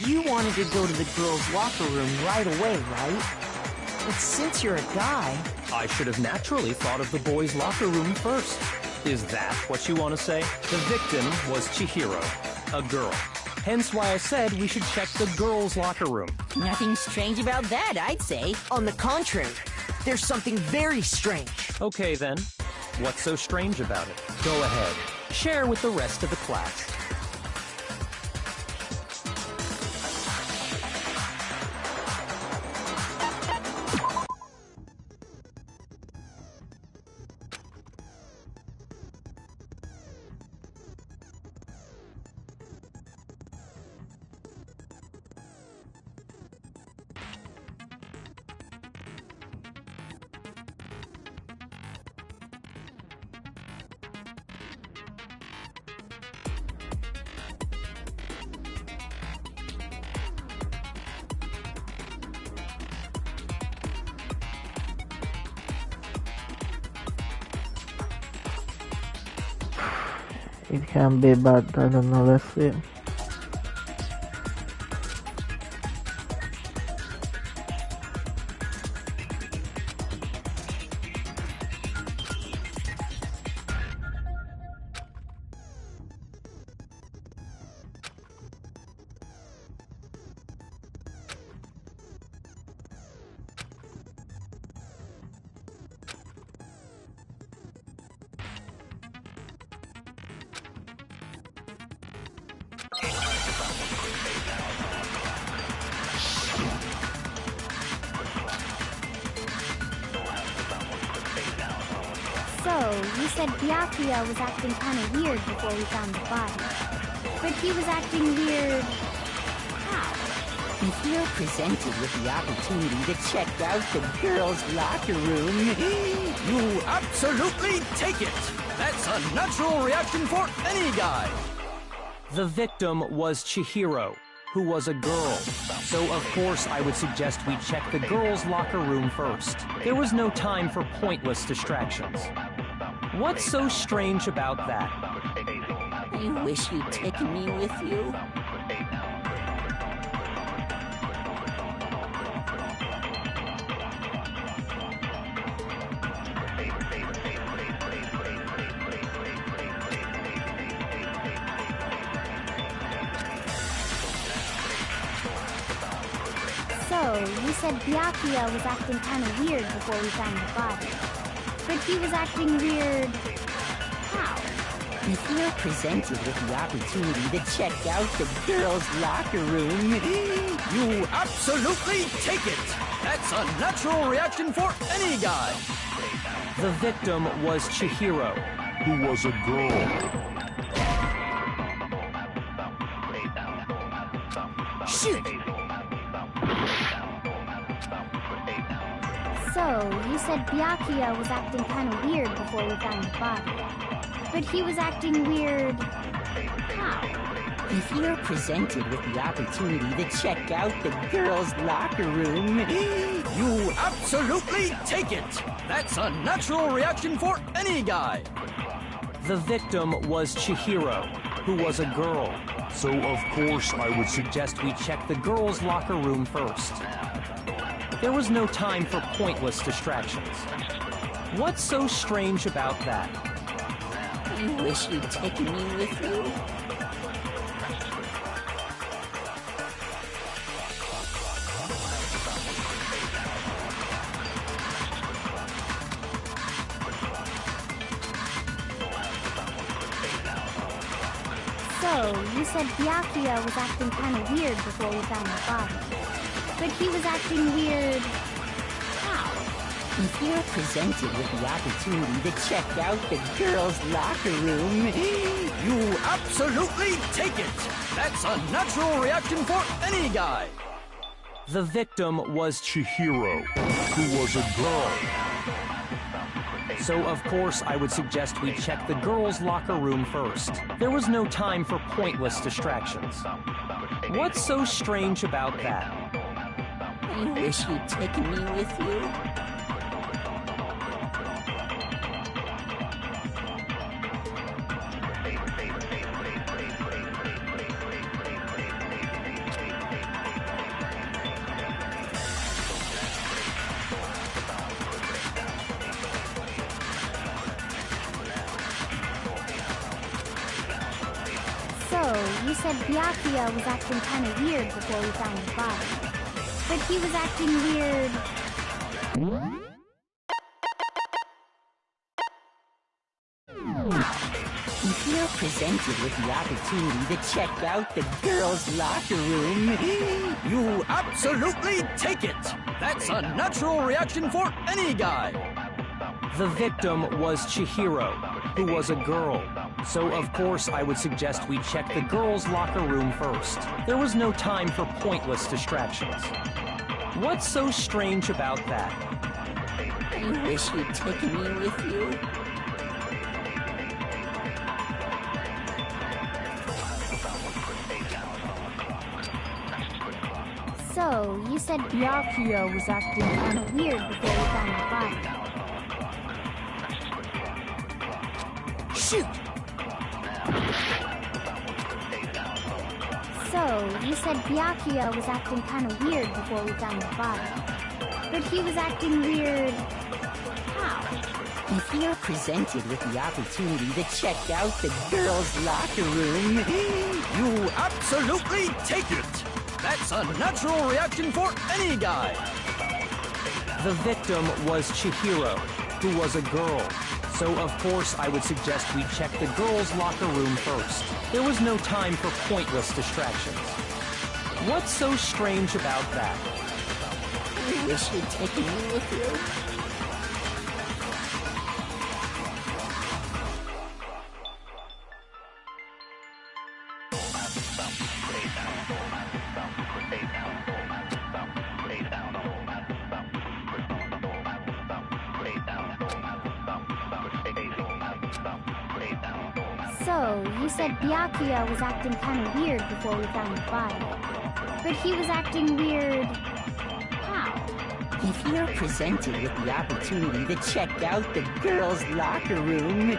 You wanted to go to the girls' locker room right away, right? But since you're a guy... I should have naturally thought of the boys' locker room first. Is that what you want to say? The victim was Chihiro, a girl. Hence why I said we should check the girls' locker room. Nothing strange about that, I'd say. On the contrary, there's something very strange. Okay then, what's so strange about it? Go ahead, share with the rest of the class. It can be, but I don't know. Let's see. So, you said Byakuya was acting kind of weird before we found the body. But he was acting weird... how? If you're presented with the opportunity to check out the girls' locker room, You absolutely take it! That's a natural reaction for any guy! The victim was Chihiro, who was a girl. So of course I would suggest we check the girls' locker room first. There was no time for pointless distractions. What's so strange about that? I wish you'd taken me with you. So, you said Byakuya was acting kind of weird before we found the body. But he was acting weird... how? If you're presented with the opportunity to check out the girls' locker room, You absolutely take it! That's a natural reaction for any guy! The victim was Chihiro, who was a girl. shoot! So, you said Byakuya was acting kind of weird before we found the body. But he was acting weird... how? If you're presented with the opportunity to check out the girls' locker room, You absolutely take it! That's a natural reaction for any guy! The victim was Chihiro, who was a girl. So of course I would suggest we check the girls' locker room first. There was no time for pointless distractions. What's so strange about that? I wish you'd taken me with you. So, you said Byakuya was acting kind of weird before we found the body. But he was acting weird... how? If you're presented with the opportunity to check out the girls' locker room, You absolutely take it! That's a natural reaction for any guy! The victim was Chihiro, who was a girl. So of course I would suggest we check the girls' locker room first. There was no time for pointless distractions. What's so strange about that? I wish you'd taken me with you. So, you said Byakuya was acting kind of weird before we found the body. But he was acting weird... If you're presented with the opportunity to check out the girls' locker room, You absolutely take it! That's a natural reaction for any guy! The victim was Chihiro, who was a girl. So of course I would suggest we check the girls' locker room first. There was no time for pointless distractions. What's so strange about that? I wish you'd taken me with you. So, you said Byakuya was acting kind of weird before we found the body. Shoot! So, you said Byakuya was acting kind of weird before we found the body. But he was acting weird... how? If you're presented with the opportunity to check out the girls' locker room, You absolutely take it! That's a natural reaction for any guy! The victim was Chihiro, who was a girl. So of course I would suggest we check the girls' locker room first. There was no time for pointless distractions. What's so strange about that? I wish you'd taken me with you. So, you said Byakuya was acting kind of weird before we found the body. But he was acting weird... how? If you're presented with the opportunity to check out the girls' locker room...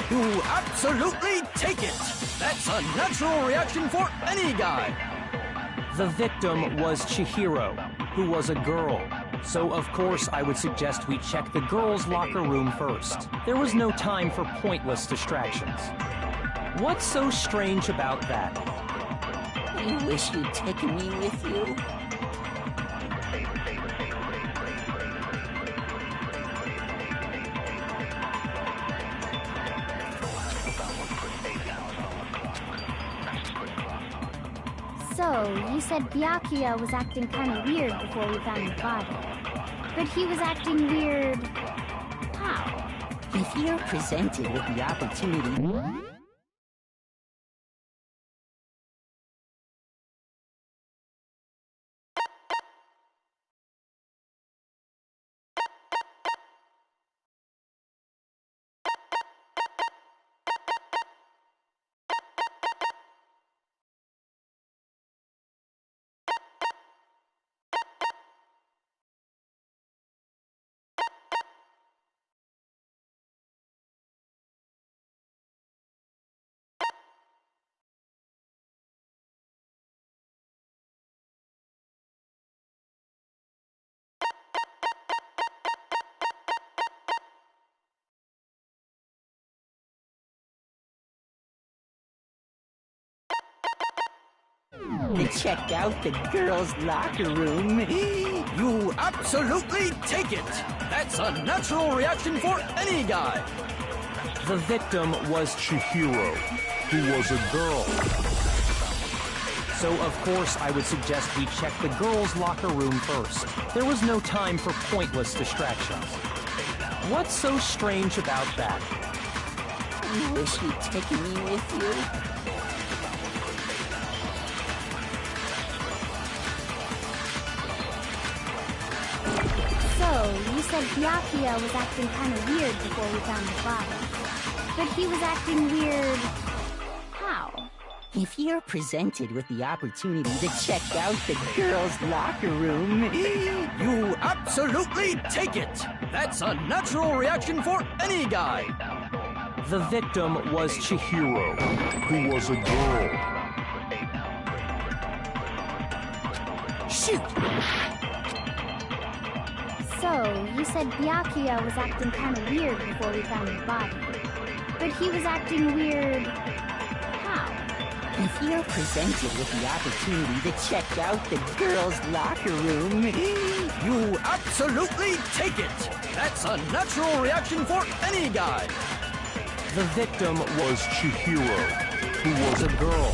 You absolutely take it! That's a natural reaction for any guy! The victim was Chihiro, who was a girl. So of course I would suggest we check the girls' locker room first. There was no time for pointless distractions. What's so strange about that? I wish you'd taken me with you. So, you said Byakuya was acting kind of weird before we found the body. But he was acting weird... how? If you're presented with the opportunity... to check out the girls' locker room. You absolutely take it! That's a natural reaction for any guy! The victim was Chihiro, who was a girl. So of course I would suggest we check the girls' locker room first. There was no time for pointless distractions. What's so strange about that? I wish you'd taken me with you. So, you said Byakuya was acting kind of weird before we found the body. But he was acting weird... how? If you're presented with the opportunity to check out the girls' locker room... You absolutely take it! That's a natural reaction for any guy! The victim was Chihiro, who was a girl. Shoot! So, you said Byakuya was acting kind of weird before we found the body. But he was acting weird... how? If you're presented with the opportunity to check out the girls' locker room... You absolutely take it! That's a natural reaction for any guy! The victim was Chihiro, who was a girl.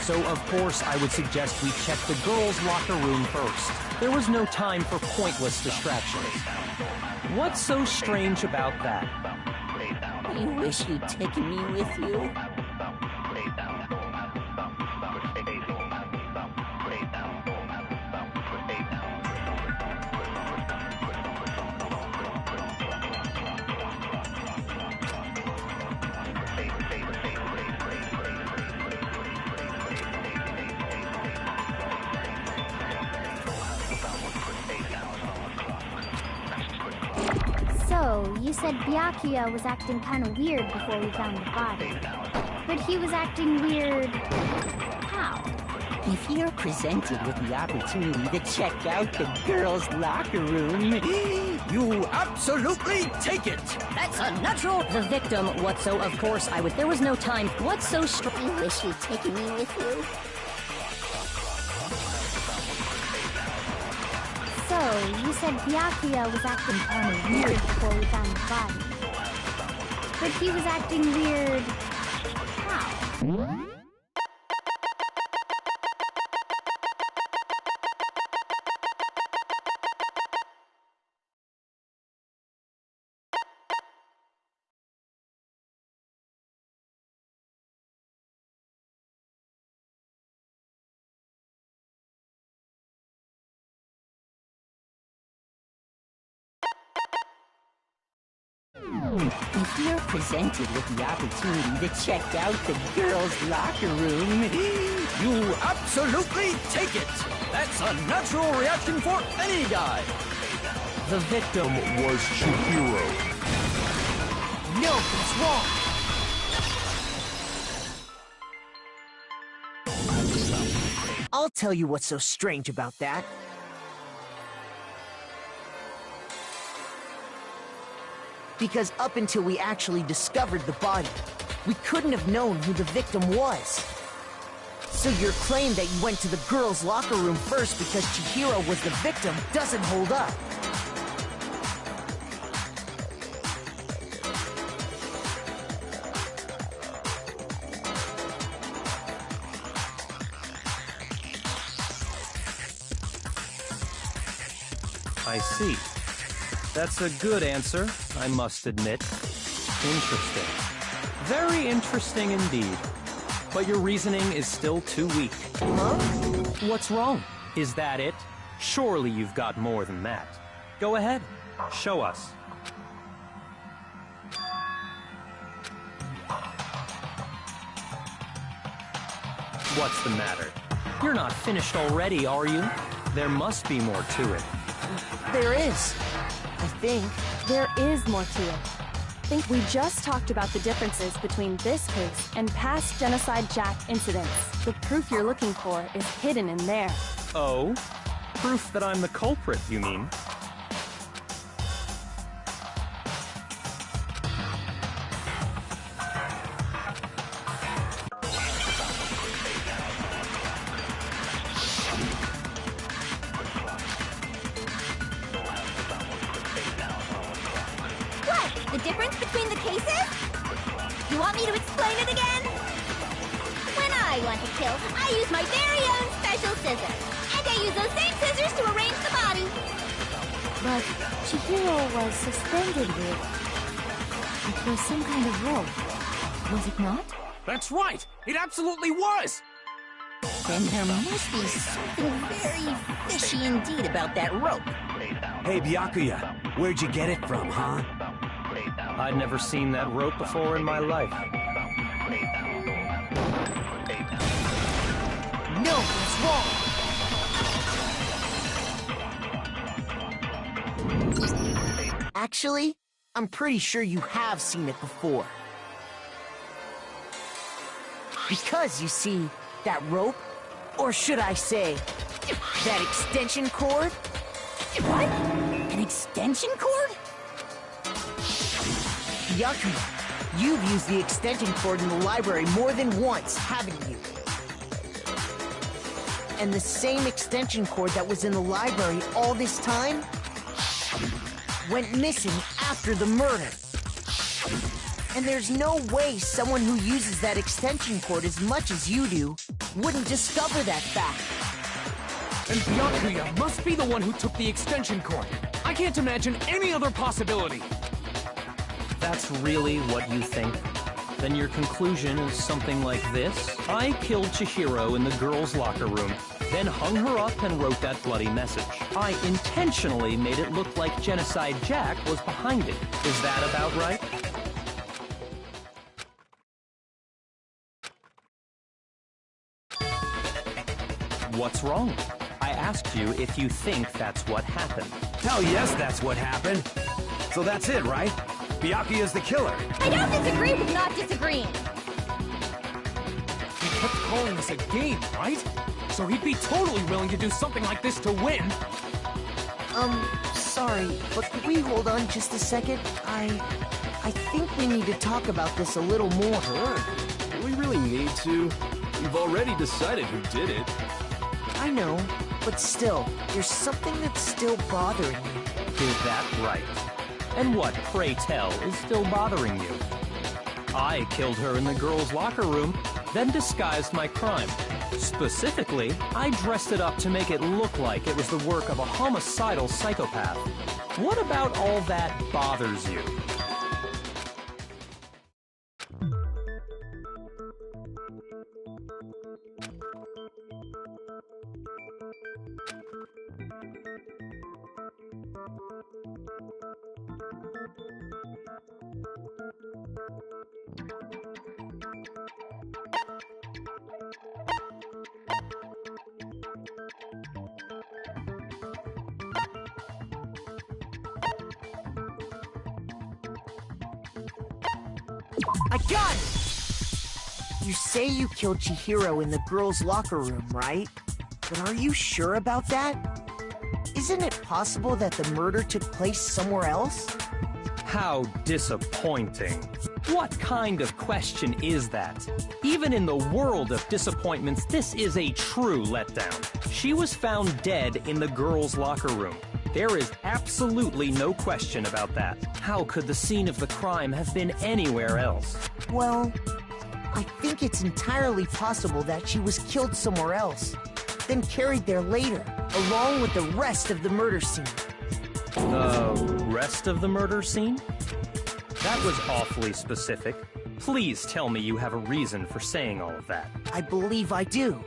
So of course I would suggest we check the girls' locker room first. There was no time for pointless distractions. What's so strange about that? I wish you'd taken me with you. So, you said Byakuya was acting kind of weird before we found the body. But he was acting weird... how? If you're presented with the opportunity to check out the girls' locker room, you absolutely take it! That's unnatural! The victim, what so? Of course I would. There was no time. What's so strong? You wish you'd taken me with you. So, you said Byakuya was acting kind of weird before we found the body. But he was acting weird... how? If you're presented with the opportunity to check out the girls' locker room, you absolutely take it! That's a natural reaction for any guy! The victim was Chihiro. No, he's wrong! I'll tell you what's so strange about that. Because up until we actually discovered the body, we couldn't have known who the victim was. So your claim that you went to the girls' locker room first because Chihiro was the victim doesn't hold up. I see. That's a good answer, I must admit. Interesting. Very interesting indeed. But your reasoning is still too weak. Huh? What's wrong? Is that it? Surely you've got more than that. Go ahead. Show us. What's the matter? You're not finished already, are you? There must be more to it. There is. I think. There is more to it. Think we just talked about the differences between this case and past Genocide Jack incidents. The proof you're looking for is hidden in there. Oh? Proof that I'm the culprit, you mean? The difference between the cases? You want me to explain it again? When I want to kill, I use my very own special scissors. And I use those same scissors to arrange the body. But Chihiro was suspended with... it was some kind of rope, was it not? That's right! It absolutely was! Then there must be something very fishy indeed about that rope. Hey, Byakuya, where'd you get it from, huh? I'd never seen that rope before in my life. No, it's wrong! Actually, I'm pretty sure you have seen it before. Because, you see, that rope, or should I say, that extension cord? What? An extension cord? Byakuya, you've used the extension cord in the library more than once, haven't you? And the same extension cord that was in the library all this time went missing after the murder. And there's no way someone who uses that extension cord as much as you do wouldn't discover that fact. And Byakuya must be the one who took the extension cord. I can't imagine any other possibility. That's really what you think? Then your conclusion is something like this? I killed Chihiro in the girls' locker room, then hung her up and wrote that bloody message. I intentionally made it look like Genocide Jack was behind it. Is that about right? What's wrong? I asked you if you think that's what happened. Hell yes, that's what happened. So that's it, right? Byakuya is the killer. I don't disagree with not disagreeing. He kept calling this a game, right? So he'd be totally willing to do something like this to win. Sorry, but could we hold on just a second? I think we need to talk about this a little more. Sure. Do we really need to? We've already decided who did it. I know, but still, there's something that's still bothering me. Is that right? And what, pray tell, is still bothering you? I killed her in the girls' locker room, then disguised my crime. Specifically, I dressed it up to make it look like it was the work of a homicidal psychopath. What about all that bothers you? I got it! You say you killed Chihiro in the girls' locker room, right? But are you sure about that? Isn't it possible that the murder took place somewhere else? How disappointing. What kind of question is that? Even in the world of disappointments, this is a true letdown. She was found dead in the girls' locker room. There is absolutely no question about that. How could the scene of the crime have been anywhere else? Well, I think it's entirely possible that she was killed somewhere else, then carried there later, along with the rest of the murder scene. The rest of the murder scene? That was awfully specific. Please tell me you have a reason for saying all of that. I believe I do.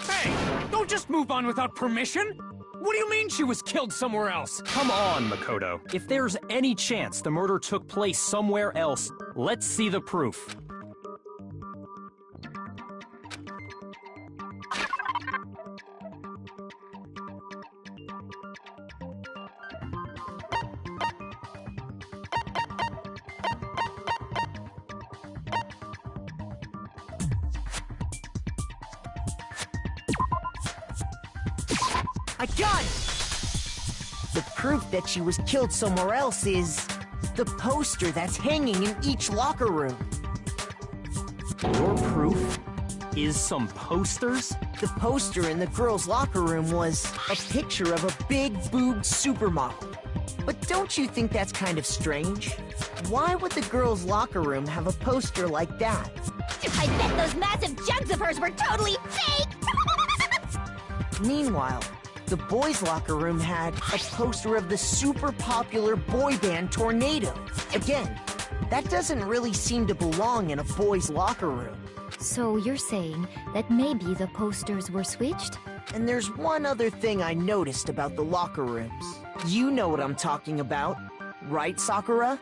Hey, don't just move on without permission! What do you mean she was killed somewhere else? Come on, Makoto. If there's any chance the murder took place somewhere else, let's see the proof. I got it! The proof that she was killed somewhere else is the poster that's hanging in each locker room. Your proof is some posters? The poster in the girls' locker room was a picture of a big-boobed supermodel. But don't you think that's kind of strange? Why would the girls' locker room have a poster like that? I bet those massive jugs of hers were totally fake! Meanwhile, the boys' locker room had a poster of the super popular boy band Tornado. Again, that doesn't really seem to belong in a boys' locker room. So you're saying that maybe the posters were switched? And there's one other thing I noticed about the locker rooms. You know what I'm talking about, right, Sakura?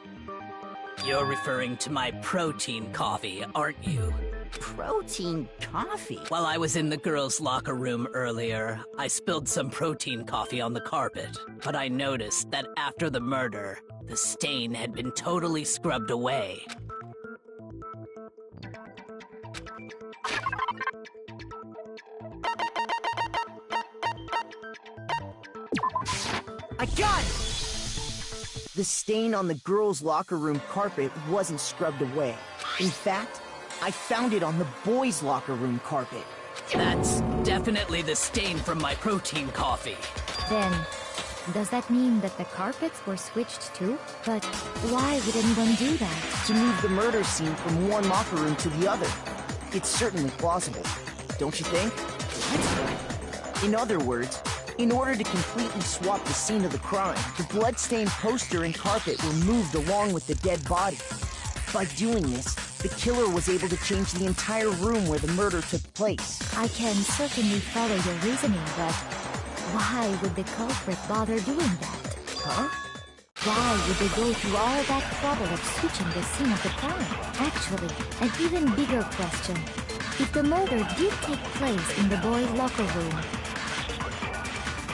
You're referring to my protein coffee, aren't you? Protein coffee? While I was in the girls' locker room earlier, I spilled some protein coffee on the carpet. But I noticed that after the murder, the stain had been totally scrubbed away. I got it! The stain on the girls' locker room carpet wasn't scrubbed away. In fact, I found it on the boys' locker room carpet. That's definitely the stain from my protein coffee. Then, does that mean that the carpets were switched too? But why would anyone do that? To move the murder scene from one locker room to the other. It's certainly plausible, don't you think? What? In other words, in order to completely swap the scene of the crime, the blood-stained poster and carpet were moved along with the dead body. By doing this, the killer was able to change the entire room where the murder took place. I can certainly follow your reasoning, but why would the culprit bother doing that? Huh? Why would they go through all that trouble of switching the scene of the crime? Actually, an even bigger question. If the murder did take place in the boys' locker room,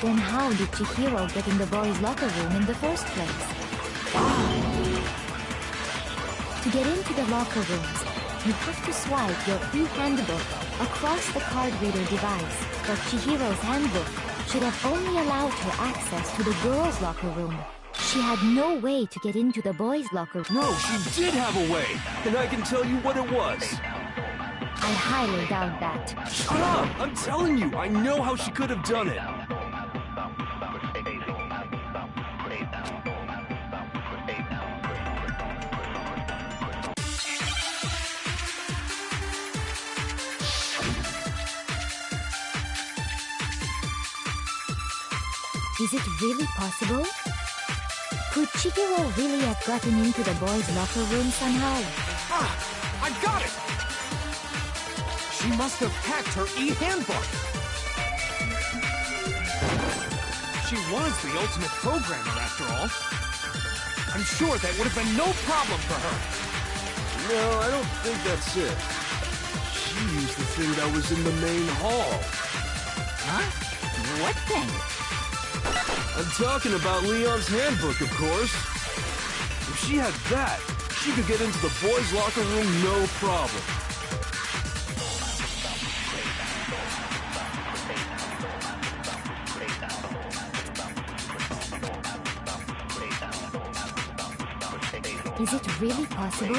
then how did Chihiro get in the boys' locker room in the first place? To get into the locker rooms, you have to swipe your e-handbook across the card reader device, but Chihiro's handbook should have only allowed her access to the girls' locker room. She had no way to get into the boys' locker room. No, she did have a way, and I can tell you what it was. I highly doubt that. Shut up! I'm telling you, I know how she could have done it. Is it really possible? Could Chihiro really have gotten into the boys' locker room somehow? I got it! She must have hacked her e-handbook. She was the ultimate programmer, after all. I'm sure that would have been no problem for her. No, I don't think that's it. She used the thing that was in the main hall. Huh? What thing? I'm talking about Leon's handbook, of course. If she had that, she could get into the boys' locker room no problem. Is it really possible?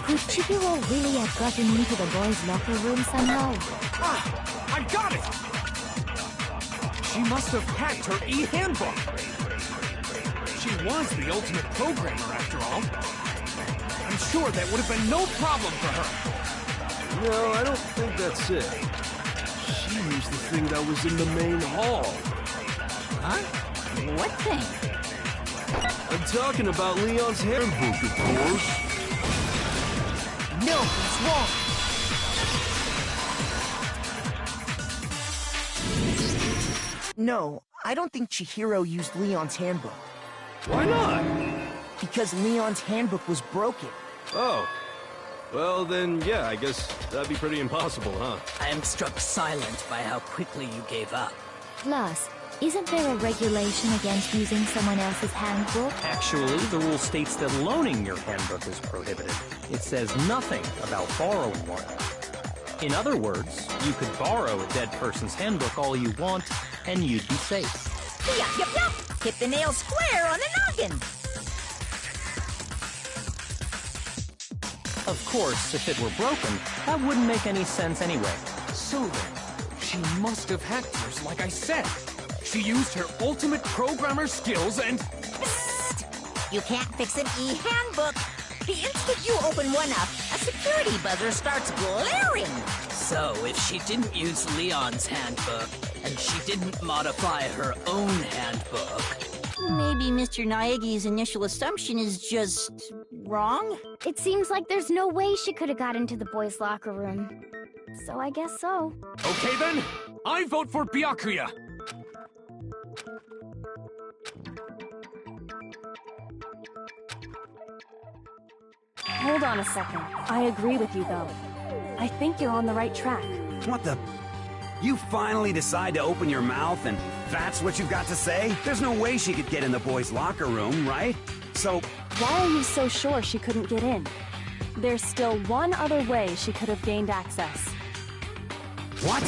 Could Chihiro really have gotten into the boys' locker room somehow? I got it! She must have hacked her e-handbook. She was the ultimate programmer, after all. I'm sure that would have been no problem for her. No, I don't think that's it. She used the thing that was in the main hall. Huh? What thing? I'm talking about Leon's handbook, of course. No, he's wrong. No, I don't think Chihiro used Leon's handbook. Why not? Because Leon's handbook was broken. Oh. Well, then, yeah, I guess that'd be pretty impossible, huh? I am struck silent by how quickly you gave up. Plus, isn't there a regulation against using someone else's handbook? Actually, the rule states that loaning your handbook is prohibited. It says nothing about borrowing one. In other words, you could borrow a dead person's handbook all you want, and you'd be safe. Yup. Hit the nail square on the noggin. Of course, if it were broken, that wouldn't make any sense anyway. So then, she must have hacked hers, like I said. She used her ultimate programmer skills and... Psst! You can't fix an e-handbook. The instant you open one up, a security buzzer starts blaring. So, if she didn't use Leon's handbook, and she didn't modify her own handbook... Maybe Mr. Naegi's initial assumption is just... wrong? It seems like there's no way she could have got into the boys' locker room. So I guess so. Okay then, I vote for Byakuya. Hold on a second. I agree with you, though. I think you're on the right track. What the... You finally decide to open your mouth and that's what you've got to say? There's no way she could get in the boys' locker room, right? So... Why are you so sure she couldn't get in? There's still one other way she could have gained access. What?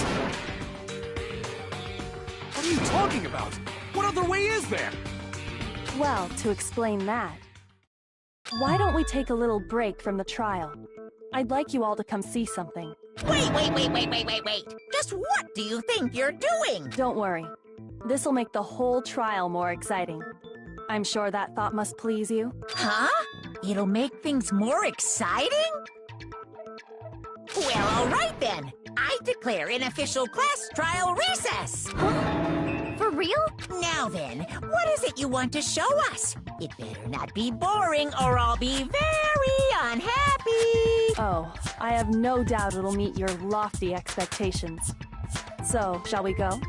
What are you talking about? What other way is there? Well, to explain that, why don't we take a little break from the trial? I'd like you all to come see something. Wait. Just what do you think you're doing? Don't worry. This'll make the whole trial more exciting. I'm sure that thought must please you. Huh? It'll make things more exciting? Well, all right then. I declare an official class trial recess. Huh? For real? Now then, what is it you want to show us? It better not be boring or I'll be very unhappy. Oh, I have no doubt it'll meet your lofty expectations. So, shall we go?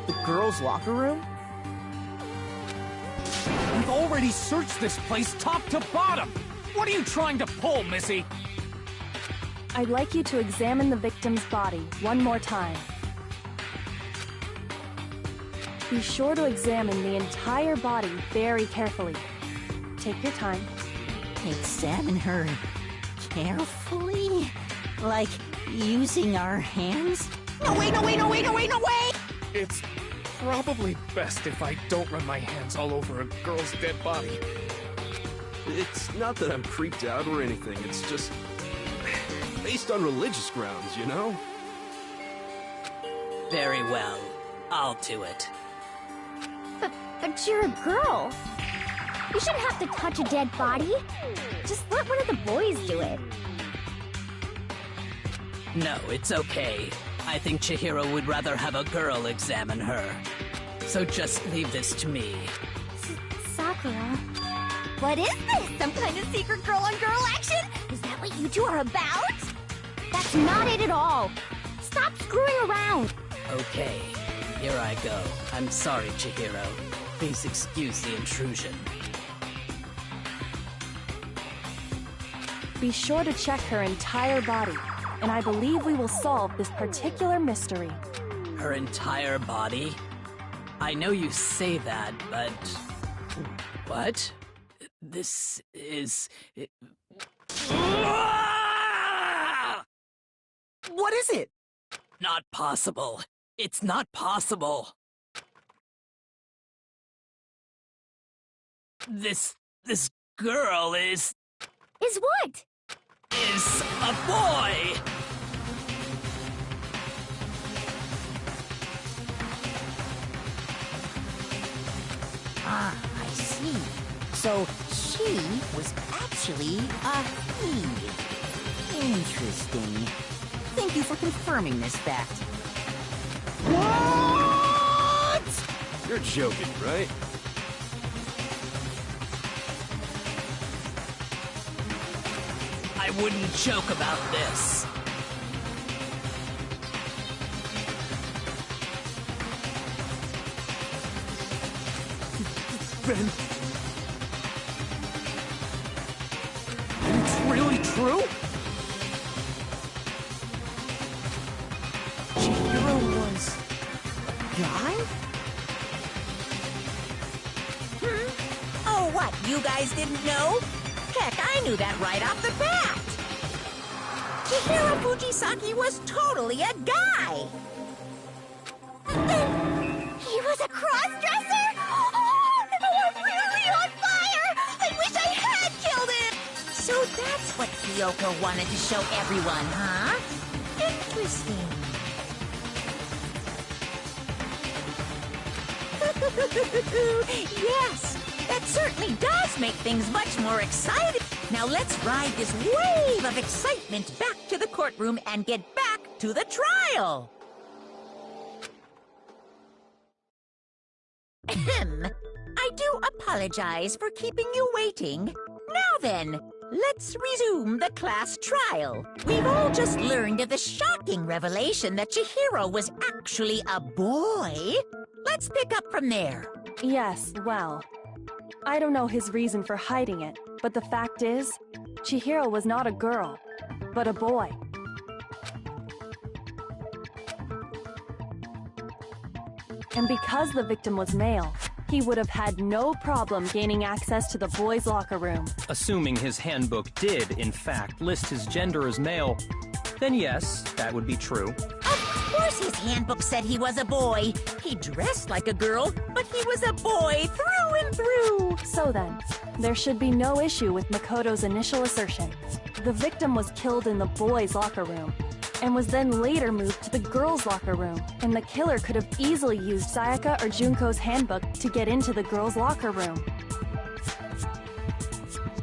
the girls' locker room? We've already searched this place top to bottom! What are you trying to pull, Missy? I'd like you to examine the victim's body one more time. Be sure to examine the entire body very carefully. Take your time. Examine her carefully? Like using our hands? No way, no way, no way, no way, no way! It's probably best if I don't run my hands all over a girl's dead body. It's not that I'm freaked out or anything, it's just based on religious grounds, you know? Very well. I'll do it. But you're a girl. You shouldn't have to touch a dead body. Just let one of the boys do it. No, it's okay. I think Chihiro would rather have a girl examine her. So just leave this to me. Sakura. What is this? Some kind of secret girl-on-girl action? Is that what you two are about? That's not it at all. Stop screwing around. Okay, here I go. I'm sorry, Chihiro. Please excuse the intrusion. Be sure to check her entire body, and I believe we will solve this particular mystery. Her entire body? I know you say that, but... What? This is... What is it? Not possible. It's not possible. This girl is what? Is a boy! Ah, I see. So she was actually a he. Interesting. Thank you for confirming this fact. What? You're joking, right? I wouldn't joke about this. Ben... It's really true? Chihiro was... a guy? Oh, what? You guys didn't know? Heck, I knew that right off the bat! Chihiro Fujisaki was totally a guy! He was a cross-dresser? Oh, I'm really on fire! I wish I had killed him! So that's what Kyoko wanted to show everyone, huh? Interesting. Yes, that certainly does make things much more exciting. Now let's ride this wave of excitement back to the courtroom and get back to the trial. Ahem. I do apologize for keeping you waiting. Now then, let's resume the class trial. We've all just learned of the shocking revelation that Chihiro was actually a boy. Let's pick up from there. Yes, well, I don't know his reason for hiding it, but the fact is, Chihiro was not a girl, but a boy. And because the victim was male, he would have had no problem gaining access to the boys' locker room. Assuming his handbook did, in fact, list his gender as male, then yes, that would be true. Of course his handbook said he was a boy. He dressed like a girl, but he was a boy through and through. So then, there should be no issue with Makoto's initial assertion. The victim was killed in the boys' locker room, and was then later moved to the girls' locker room, and the killer could have easily used Sayaka or Junko's handbook to get into the girls' locker room.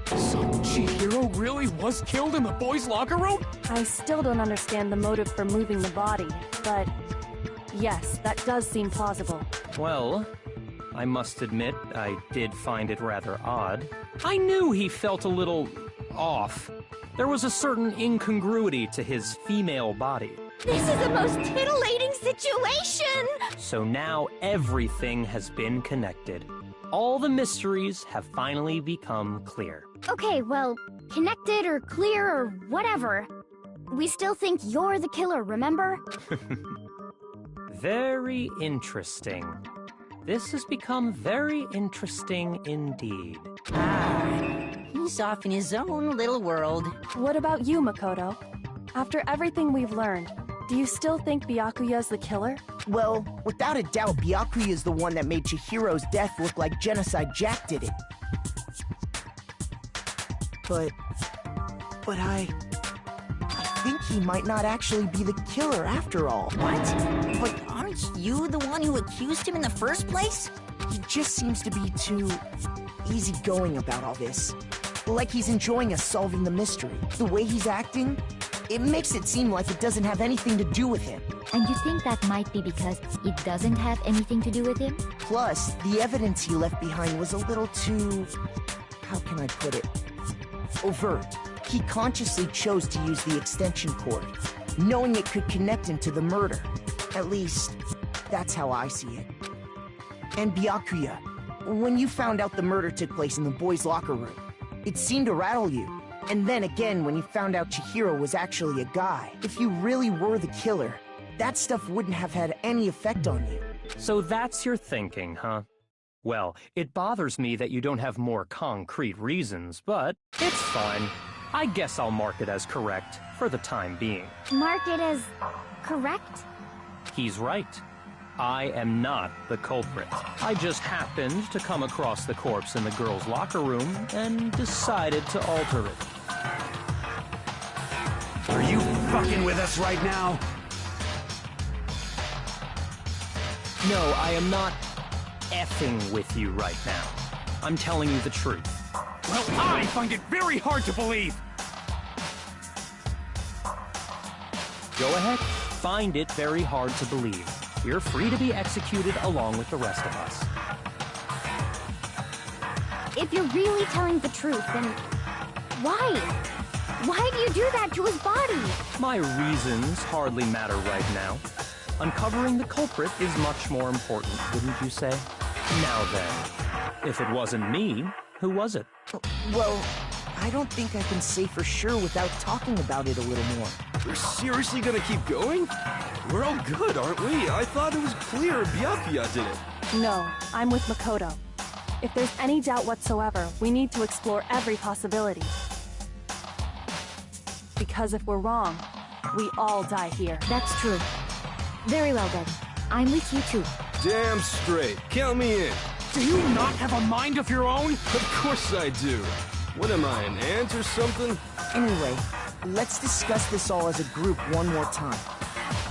So Chihiro really was killed in the boys' locker room? I still don't understand the motive for moving the body, but yes, that does seem plausible. Well, I must admit, I did find it rather odd. I knew he felt a little off. There was a certain incongruity to his female body. This is the most titillating situation! So now everything has been connected. All the mysteries have finally become clear. Okay, well, connected or clear or whatever. We still think you're the killer, remember? Very interesting. This has become very interesting indeed. He's off in his own little world. What about you, Makoto? After everything we've learned, do you still think Byakuya's the killer? Well, without a doubt, Byakuya is the one that made Chihiro's death look like Genocide Jack did it. But I think he might not actually be the killer after all. What? But aren't you the one who accused him in the first place? He just seems to be too easygoing about all this. Like he's enjoying us solving the mystery. The way he's acting, it makes it seem like it doesn't have anything to do with him. And you think that might be because it doesn't have anything to do with him? Plus, the evidence he left behind was a little too... how can I put it? Overt. He consciously chose to use the extension cord, knowing it could connect him to the murder. At least, that's how I see it. And Byakuya, when you found out the murder took place in the boys' locker room, it seemed to rattle you. And then again, when you found out Chihiro was actually a guy, if you really were the killer, that stuff wouldn't have had any effect on you. So that's your thinking, huh? Well, it bothers me that you don't have more concrete reasons, but it's fine. I guess I'll mark it as correct for the time being. Mark it as correct? He's right. I am not the culprit. I just happened to come across the corpse in the girls' locker room and decided to alter it. Are you fucking with us right now? No, I am not effing with you right now. I'm telling you the truth. Well, I find it very hard to believe. Go ahead, find it very hard to believe. You're free to be executed along with the rest of us. If you're really telling the truth, then why? Why do you do that to his body? My reasons hardly matter right now. Uncovering the culprit is much more important, wouldn't you say? Now then, if it wasn't me, who was it? Well, I don't think I can say for sure without talking about it a little more. We're seriously gonna keep going? We're all good, aren't we? I thought it was clear Byakuya did it. No, I'm with Makoto. If there's any doubt whatsoever, we need to explore every possibility. Because if we're wrong, we all die here. That's true. Very well then. I'm with you too. Damn straight. Count me in. Do you not have a mind of your own? Of course I do. What am I, an ant or something? Anyway, let's discuss this all as a group one more time.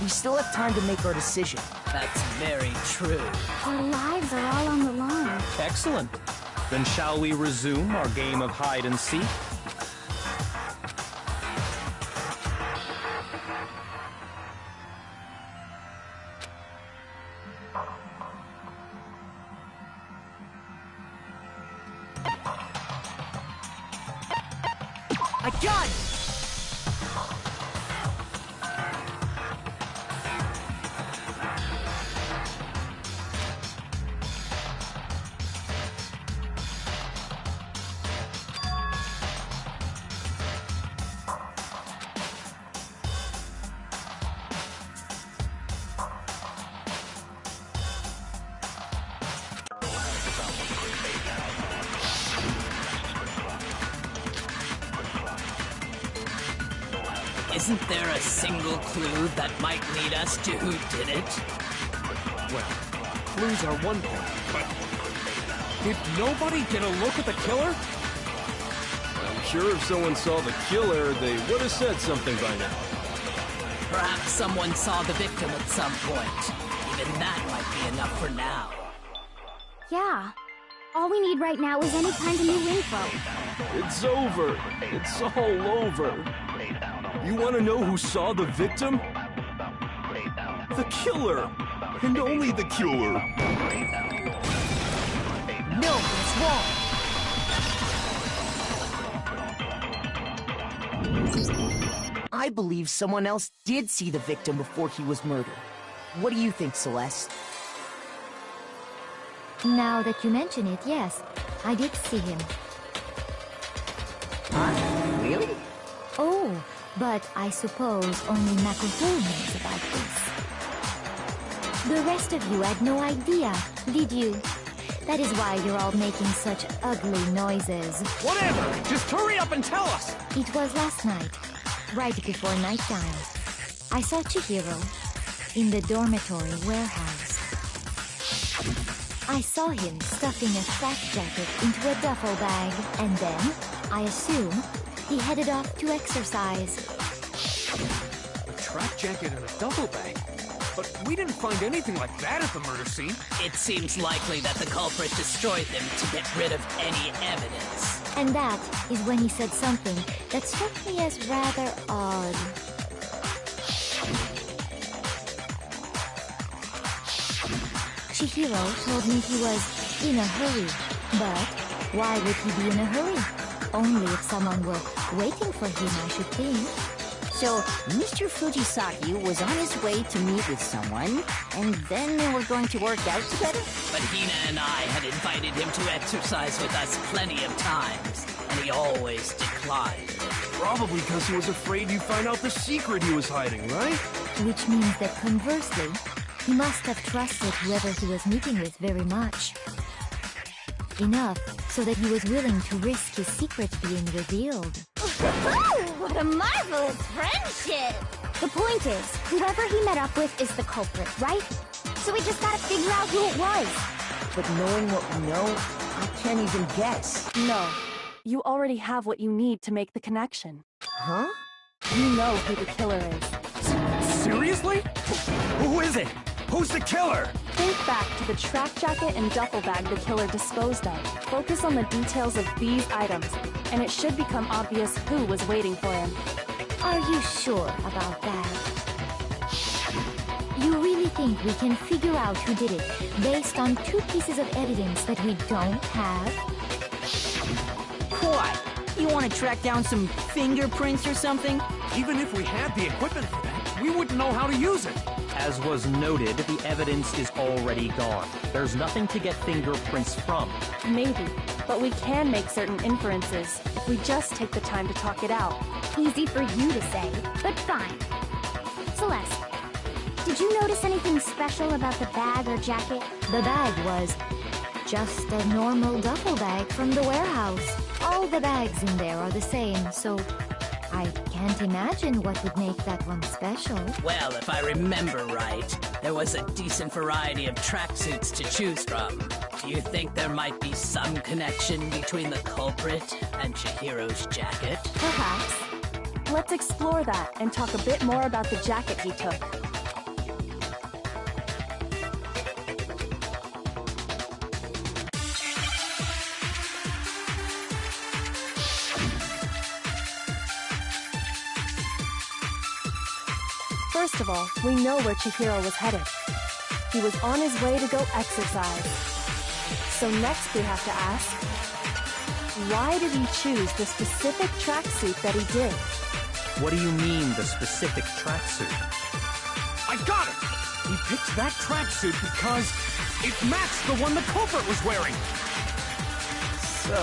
We still have time to make our decision. That's very true. Our lives are all on the line. Excellent. Then shall we resume our game of hide and seek? I got it! Isn't there a single clue that might lead us to who did it? Well, clues are one thing, but did nobody get a look at the killer? I'm sure if someone saw the killer, they would have said something by now. Perhaps someone saw the victim at some point. Even that might be enough for now. Yeah. All we need right now is any kind of new info. It's over. It's all over. You want to know who saw the victim? The killer! And only the killer! No, it's wrong! I believe someone else did see the victim before he was murdered. What do you think, Celeste? Now that you mention it, yes, I did see him. Huh? Really? Oh, but I suppose only Makoto knows about this. The rest of you had no idea, did you? That is why you're all making such ugly noises. Whatever! Just hurry up and tell us! It was last night, right before nighttime. I saw Chihiro in the dormitory warehouse. I saw him stuffing a track jacket into a duffel bag, and then, I assume, he headed off to exercise. A track jacket and a duffel bag? But we didn't find anything like that at the murder scene. It seems likely that the culprit destroyed them to get rid of any evidence. And that is when he said something that struck me as rather odd. Chihiro told me he was in a hurry. But why would he be in a hurry? Only if someone were waiting for him, I should think. So, Mr. Fujisaki was on his way to meet with someone, and then they were going to work out together? But Hina and I had invited him to exercise with us plenty of times, and he always declined. Probably because he was afraid you'd find out the secret he was hiding, right? Which means that conversely, he must have trusted whoever he was meeting with very much. Enough so that he was willing to risk his secret being revealed. What a marvelous friendship! The point is, whoever he met up with is the culprit, right? So we just gotta figure out who it was. But knowing what we know, I can't even guess. No. You already have what you need to make the connection. Huh? You know who the killer is. Seriously? Who is it? Who's the killer? Think back to the track jacket and duffel bag the killer disposed of. Focus on the details of these items, and it should become obvious who was waiting for him. Are you sure about that? You really think we can figure out who did it based on two pieces of evidence that we don't have? What? You want to track down some fingerprints or something? Even if we had the equipment for that, we wouldn't know how to use it. As was noted, the evidence is already gone. There's nothing to get fingerprints from. Maybe, but we can make certain inferences if we just take the time to talk it out. Easy for you to say, but fine. Celeste, did you notice anything special about the bag or jacket? The bag was just a normal duffel bag from the warehouse. All the bags in there are the same, so I can't imagine what would make that one special. Well, if I remember right, there was a decent variety of tracksuits to choose from. Do you think there might be some connection between the culprit and Chihiro's jacket? Perhaps. Let's explore that and talk a bit more about the jacket he took. First of all, we know where Chihiro was headed. He was on his way to go exercise. So next we have to ask, why did he choose the specific tracksuit that he did? What do you mean, the specific tracksuit? I got it! He picked that tracksuit because it matched the one the culprit was wearing. So,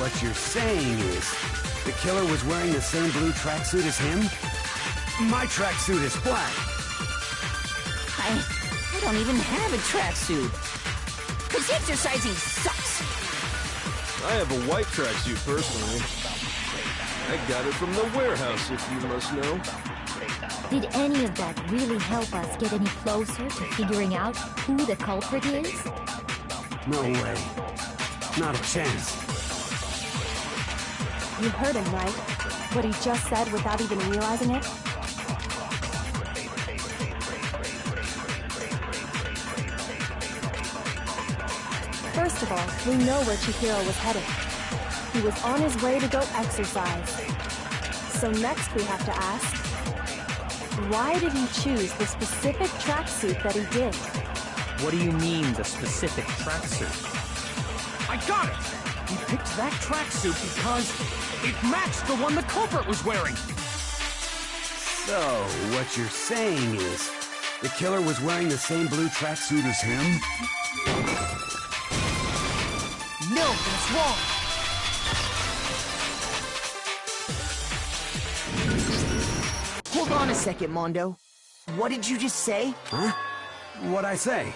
what you're saying is, the killer was wearing the same blue tracksuit as him? My tracksuit is black. I don't even have a tracksuit. Because exercising sucks. I have a white tracksuit personally. I got it from the warehouse, if you must know. Did any of that really help us get any closer to figuring out who the culprit is? No way. Not a chance. You heard him, right? What he just said without even realizing it? First of all, we know where Chihiro was headed. He was on his way to go exercise. So next we have to ask, why did he choose the specific tracksuit that he did? What do you mean, the specific tracksuit? I got it! He picked that tracksuit because it matched the one the culprit was wearing. So, what you're saying is, the killer was wearing the same blue tracksuit as him? No, that's wrong. Hold on a second, Mondo. What did you just say? Huh? What'd I say?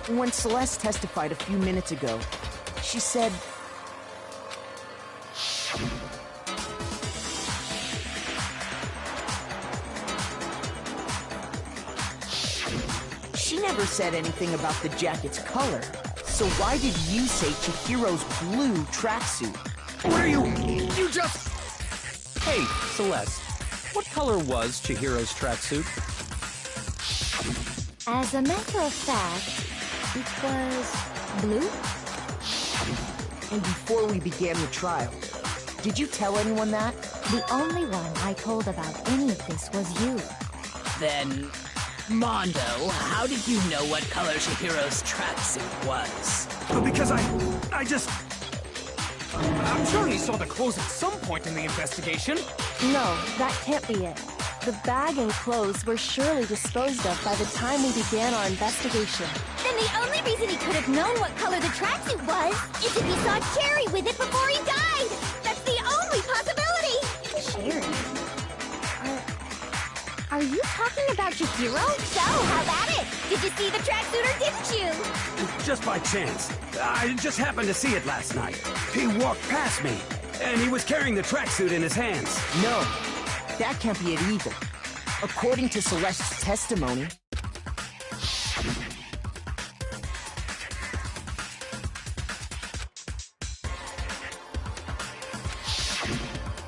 When Celeste testified a few minutes ago, she said... She never said anything about the jacket's color. So why did you say Chihiro's blue tracksuit? What are you... You just... Hey, Celeste, what color was Chihiro's tracksuit? As a matter of fact, it was blue? And before we began the trial, did you tell anyone that? The only one I told about any of this was you. Then, Mondo, how did you know what color Chihiro's tracksuit was? Because I just... I'm sure he saw the clothes at some point in the investigation. No, that can't be it. The bag and clothes were surely disposed of by the time we began our investigation. Then the only reason he could have known what color the tracksuit was is if he saw Cherry with it before he died! That's the only possibility! Cherry? Are you talking about Chihiro? So, how about it? Did you see the tracksuit or didn't you? Just by chance. I just happened to see it last night. He walked past me, and he was carrying the tracksuit in his hands. No, that can't be it either. According to Celeste's testimony...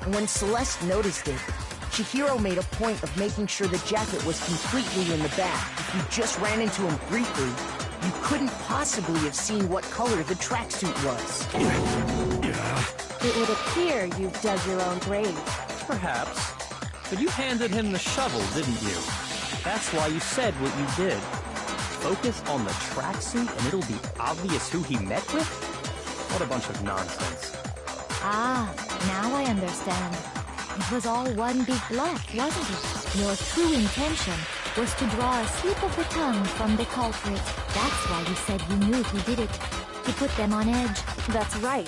When Celeste noticed it, Chihiro made a point of making sure the jacket was completely in the bag. If you just ran into him briefly, you couldn't possibly have seen what color the tracksuit was. It would appear you've dug your own grave. Perhaps. But you handed him the shovel, didn't you? That's why you said what you did. Focus on the tracksuit and it'll be obvious who he met with? What a bunch of nonsense. Ah, now I understand. It was all one big bluff, wasn't it? Your true intention was to draw a slip of the tongue from the culprit. That's why you said you knew who did it. To put them on edge. That's right.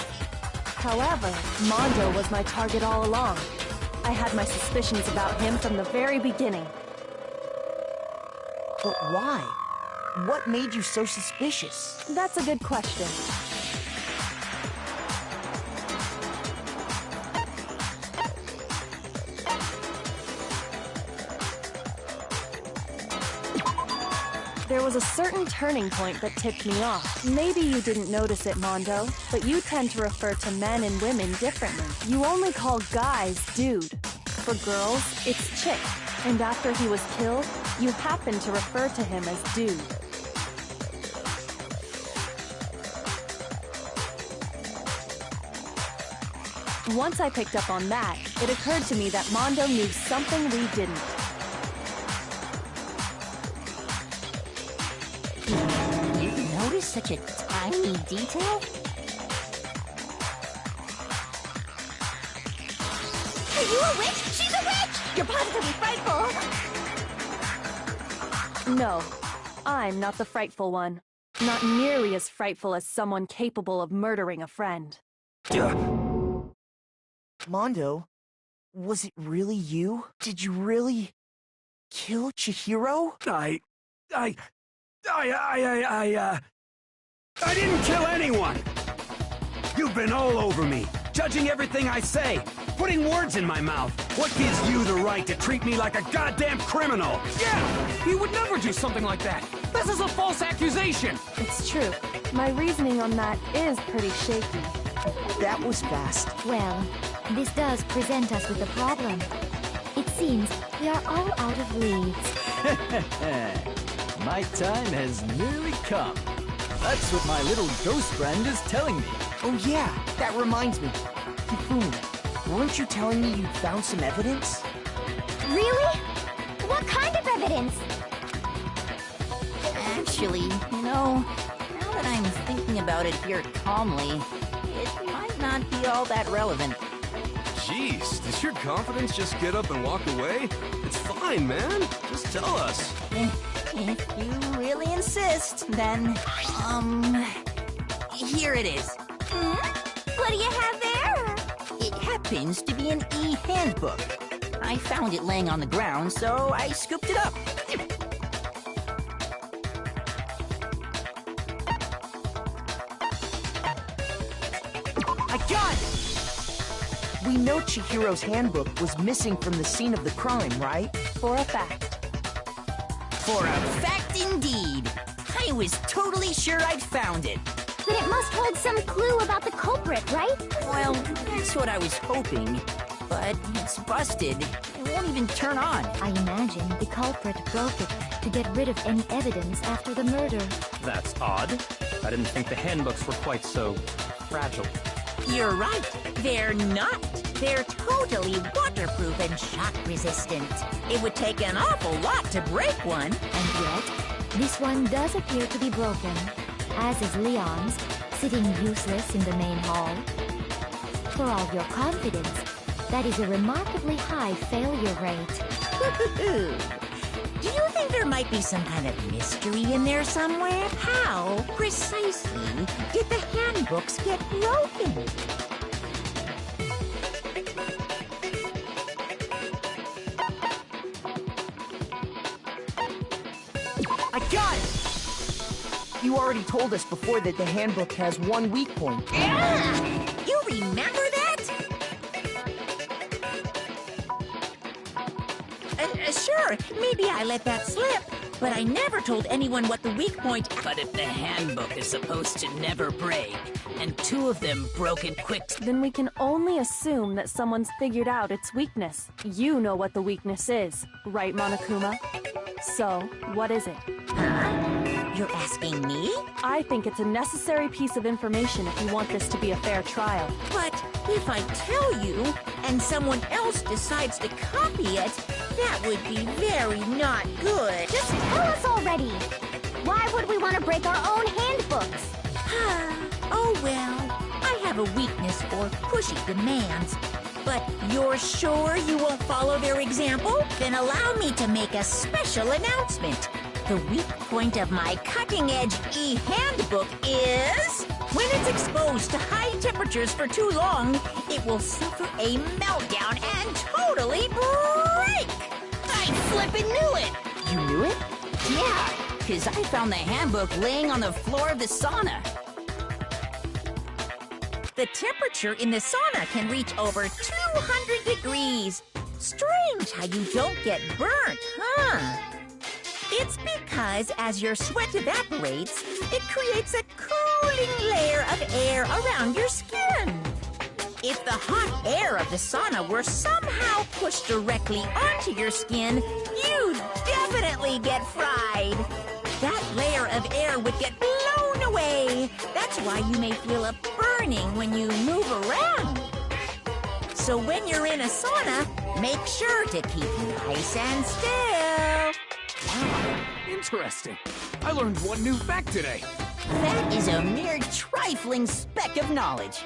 However, Mondo was my target all along. I had my suspicions about him from the very beginning. But why? What made you so suspicious? That's a good question. There was a certain turning point that tipped me off. Maybe you didn't notice it, Mondo, but you tend to refer to men and women differently. You only call guys dude. For girls, it's chick. And after he was killed, you happen to refer to him as dude. Once I picked up on that, it occurred to me that Mondo knew something we didn't. Notice such a tiny detail? Are you a witch? She's a witch! You're positively frightful! No, I'm not the frightful one. Not nearly as frightful as someone capable of murdering a friend. Mondo, was it really you? Did you really kill Chihiro? I didn't kill anyone! You've been all over me, judging everything I say, putting words in my mouth. What gives you the right to treat me like a goddamn criminal? Yeah! He would never do something like that! This is a false accusation! It's true. My reasoning on that is pretty shaky. That was fast. Well, this does present us with a problem. It seems we are all out of leads. My time has nearly come. That's what my little ghost friend is telling me. Oh yeah, that reminds me. Hifumi, weren't you telling me you'd found some evidence? Really? What kind of evidence? Actually, you know, now that I'm thinking about it here calmly, it might not be all that relevant. Jeez, does your confidence just get up and walk away? It's fine, man. Just tell us. If you really insist, then, here it is. What do you have there? It happens to be an e-handbook. I found it laying on the ground, so I scooped it up. I got it! We know Chihiro's handbook was missing from the scene of the crime, right? For a fact. For a fact indeed. I was totally sure I'd found it. But it must hold some clue about the culprit, right? Well, that's what I was hoping. But it's busted. It won't even turn on. I imagine the culprit broke it to get rid of any evidence after the murder. That's odd. I didn't think the handbooks were quite so fragile. You're right. They're not. They're totally waterproof and shock resistant. It would take an awful lot to break one. And yet, this one does appear to be broken, as is Leon's, sitting useless in the main hall. For all your confidence, that is a remarkably high failure rate. Do you think there might be some kind of mystery in there somewhere? How precisely did the handbooks get broken? I got it! You already told us before that the handbook has one weak point. You remember that? Sure, maybe I let that slip, but I never told anyone what the weak point... But if the handbook is supposed to never break, and two of them broke it quick... Then we can only assume that someone's figured out its weakness. You know what the weakness is, right, Monokuma? So, what is it? You're asking me? I think it's a necessary piece of information if you want this to be a fair trial. But if I tell you, and someone else decides to copy it, that would be very not good. Just tell us already! Why would we want to break our own handbooks? Oh well, I have a weakness for pushy demands. But you're sure you won't follow their example? Then allow me to make a special announcement. The weak point of my cutting-edge e-handbook is... when it's exposed to high temperatures for too long, it will suffer a meltdown and totally break! I flippin' knew it! You knew it? Yeah, because I found the handbook laying on the floor of the sauna. The temperature in the sauna can reach over 200 degrees. Strange how you don't get burnt, huh? It's because as your sweat evaporates, it creates a cooling layer of air around your skin. If the hot air of the sauna were somehow pushed directly onto your skin, you'd definitely get fried. That layer of air would get blown away. That's why you may feel a burning when you move around. So when you're in a sauna, make sure to keep nice and still. Wow, interesting. I learned one new fact today. That is a mere trifling speck of knowledge.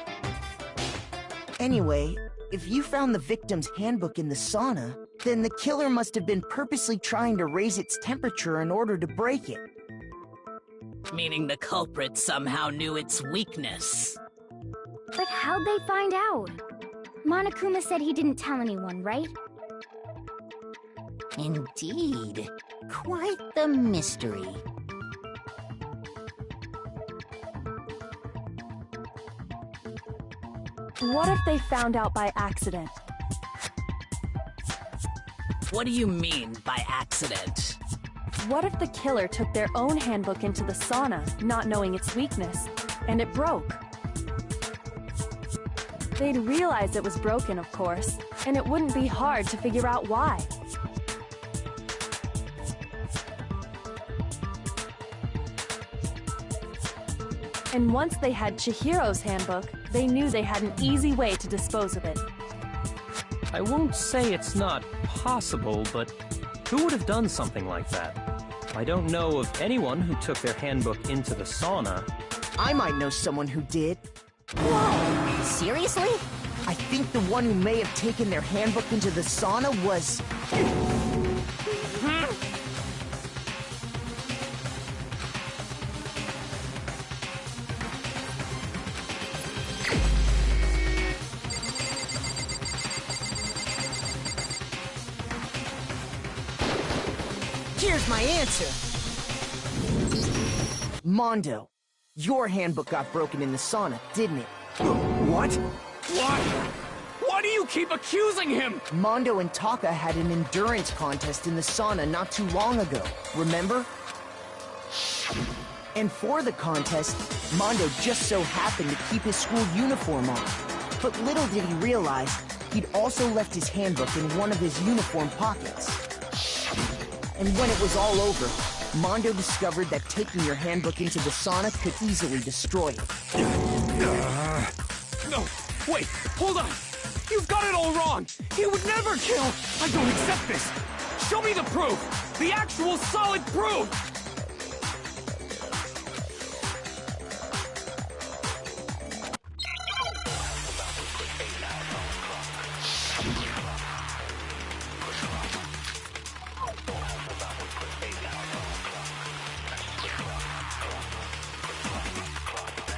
Anyway, if you found the victim's handbook in the sauna, then the killer must have been purposely trying to raise its temperature in order to break it. Meaning the culprit somehow knew its weakness. But how'd they find out? Monokuma said he didn't tell anyone, right? Indeed. Quite the mystery. What if they found out by accident? What do you mean by accident? What if the killer took their own handbook into the sauna, not knowing its weakness, and it broke? They'd realize it was broken, of course, and it wouldn't be hard to figure out why. And once they had Chihiro's handbook, they knew they had an easy way to dispose of it. I won't say it's not possible, but who would have done something like that? I don't know of anyone who took their handbook into the sauna. I might know someone who did. Whoa! Seriously? I think the one who may have taken their handbook into the sauna was... my answer. Mondo, your handbook got broken in the sauna, didn't it? What? Why? Why do you keep accusing him? Mondo and Taka had an endurance contest in the sauna not too long ago, remember? And for the contest, Mondo just so happened to keep his school uniform on. But little did he realize, he'd also left his handbook in one of his uniform pockets. And when it was all over, Mondo discovered that taking your handbook into the sauna could easily destroy it. No, wait, hold on. You've got it all wrong. He would never kill. I don't accept this. Show me the proof. The actual solid proof.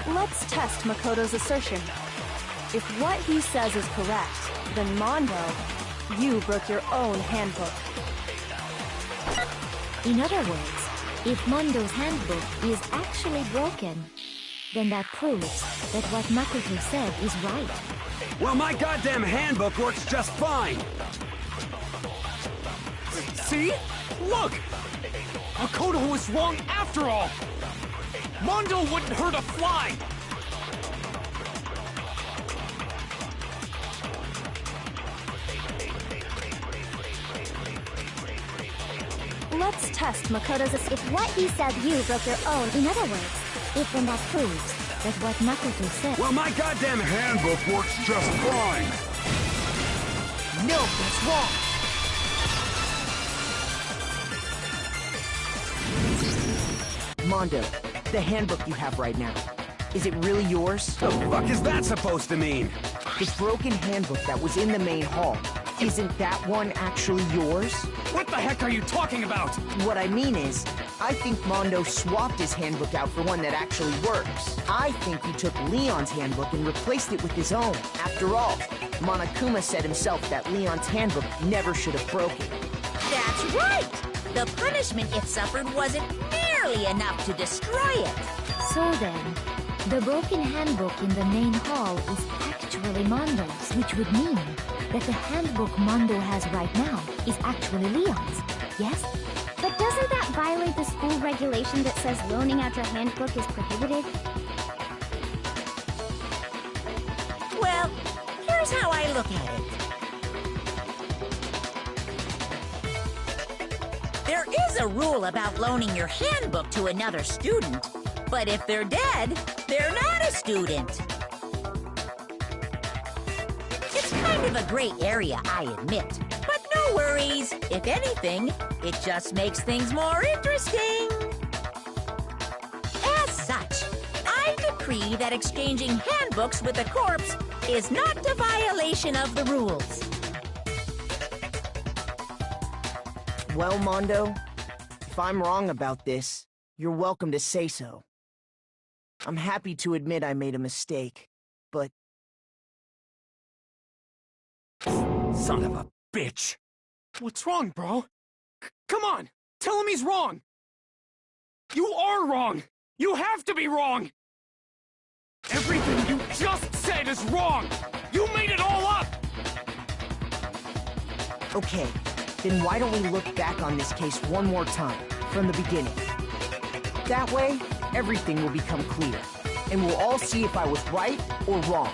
Let's test Makoto's assertion. If what he says is correct, then Mondo, you broke your own handbook. In other words, if Mondo's handbook is actually broken, then that proves that what Makoto said is right. Well, my goddamn handbook works just fine! See? Look! Makoto was wrong after all! Mondo wouldn't hurt a fly! Let's test Makoto's assertion. If what he said you broke your own, in other words, if then that proves that what Makoto said... Well, my goddamn handbook works just fine! No, that's wrong! Mondo, the handbook you have right now, is it really yours? The fuck is that supposed to mean? The broken handbook that was in the main hall, isn't that one actually yours? What the heck are you talking about? What I mean is, I think Mondo swapped his handbook out for one that actually works. I think he took Leon's handbook and replaced it with his own. After all, Monokuma said himself that Leon's handbook never should have broken. That's right! The punishment it suffered wasn't nearly enough to destroy it. So then, the broken handbook in the main hall is actually Mondo's, which would mean that the handbook Mondo has right now is actually Leon's, yes? But doesn't that violate the school regulation that says loaning out your handbook is prohibited? Well, here's how I look at it. There is a rule about loaning your handbook to another student, but if they're dead, they're not a student. It's kind of a gray area, I admit. But no worries. If anything, it just makes things more interesting. As such, I decree that exchanging handbooks with a corpse is not a violation of the rules. Well, Mondo, if I'm wrong about this, you're welcome to say so. I'm happy to admit I made a mistake, but... Son of a bitch! What's wrong, bro? Come on! Tell him he's wrong! You are wrong! You have to be wrong! Everything you just said is wrong! You made it all up! Okay, then why don't we look back on this case one more time, from the beginning? That way, everything will become clear, and we'll all see if I was right or wrong.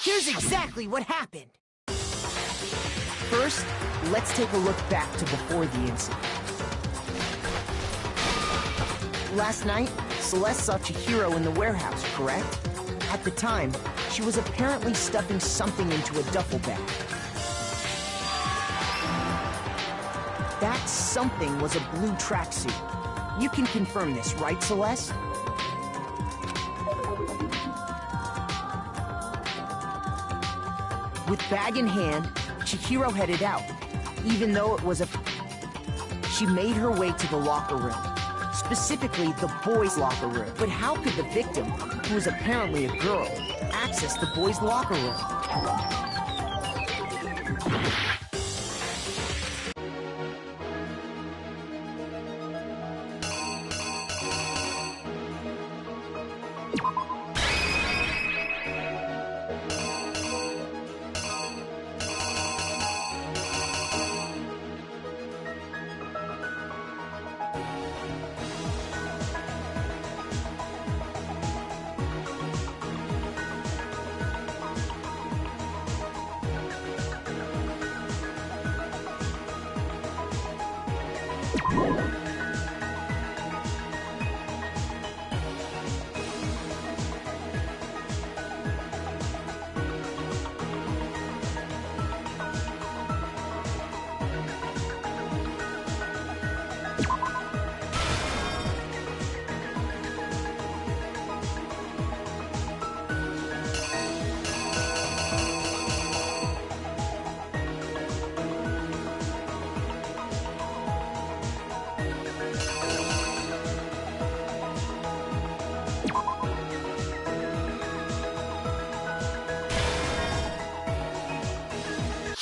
Here's exactly what happened. First, let's take a look back to before the incident. Last night, Celeste saw Chihiro in the warehouse, correct? At the time, she was apparently stuffing something into a duffel bag. That something was a blue tracksuit. You can confirm this, right, Celeste? With bag in hand, Chihiro headed out, even though it was She made her way to the locker room, specifically the boys' locker room. But how could the victim, who was apparently a girl, access the boys' locker room?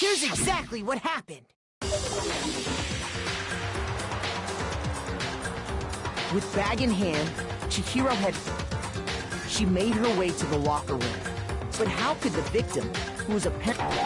Here's exactly what happened. With bag in hand, Chihiro She made her way to the locker room. But how could the victim, who was apparently...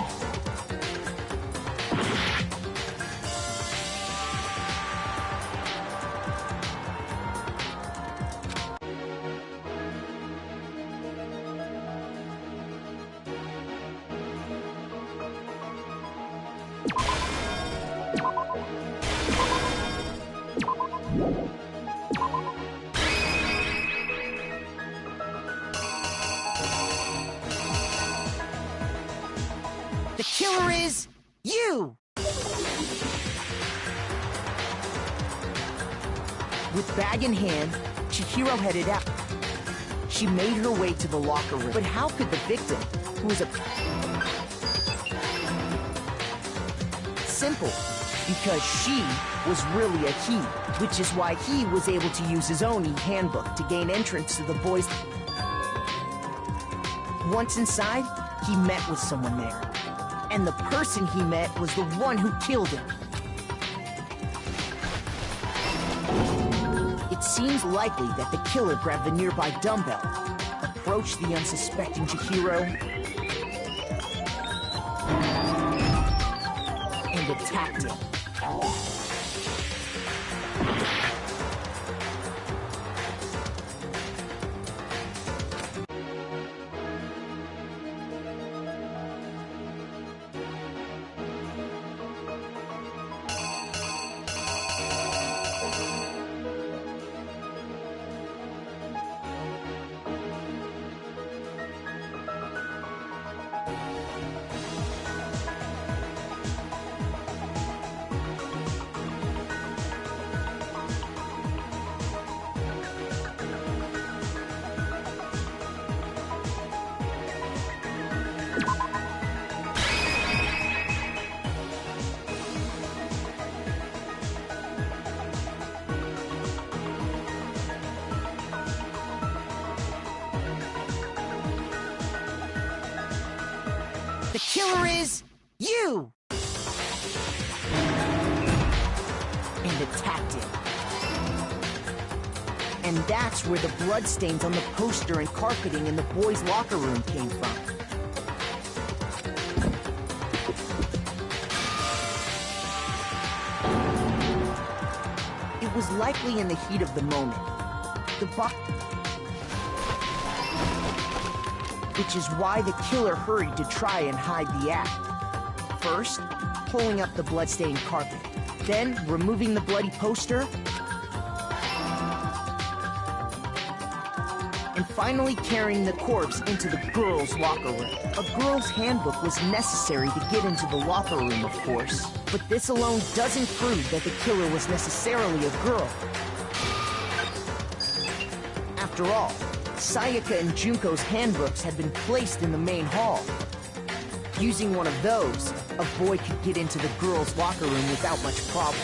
The killer is you! With bag in hand, Chihiro headed out. She made her way to the locker room. But how could the victim, who was a... Simple. Because she was really a he, which is why he was able to use his own e-handbook to gain entrance to the boys'... Once inside, he met with someone there. And the person he met was the one who killed him. It seems likely that the killer grabbed the nearby dumbbell, approached the unsuspecting Chihiro, and attacked him. The killer is you! And attacked him. And that's where the bloodstains on the poster and carpeting in the boys' locker room came from. It was likely in the heat of the moment. Which is why the killer hurried to try and hide the act. First, pulling up the bloodstained carpet. Then, removing the bloody poster. And finally carrying the corpse into the girls' locker room. A girl's handbook was necessary to get into the locker room, of course. But this alone doesn't prove that the killer was necessarily a girl. After all, Sayaka and Junko's handbooks had been placed in the main hall. Using one of those, a boy could get into the girls' locker room without much problem.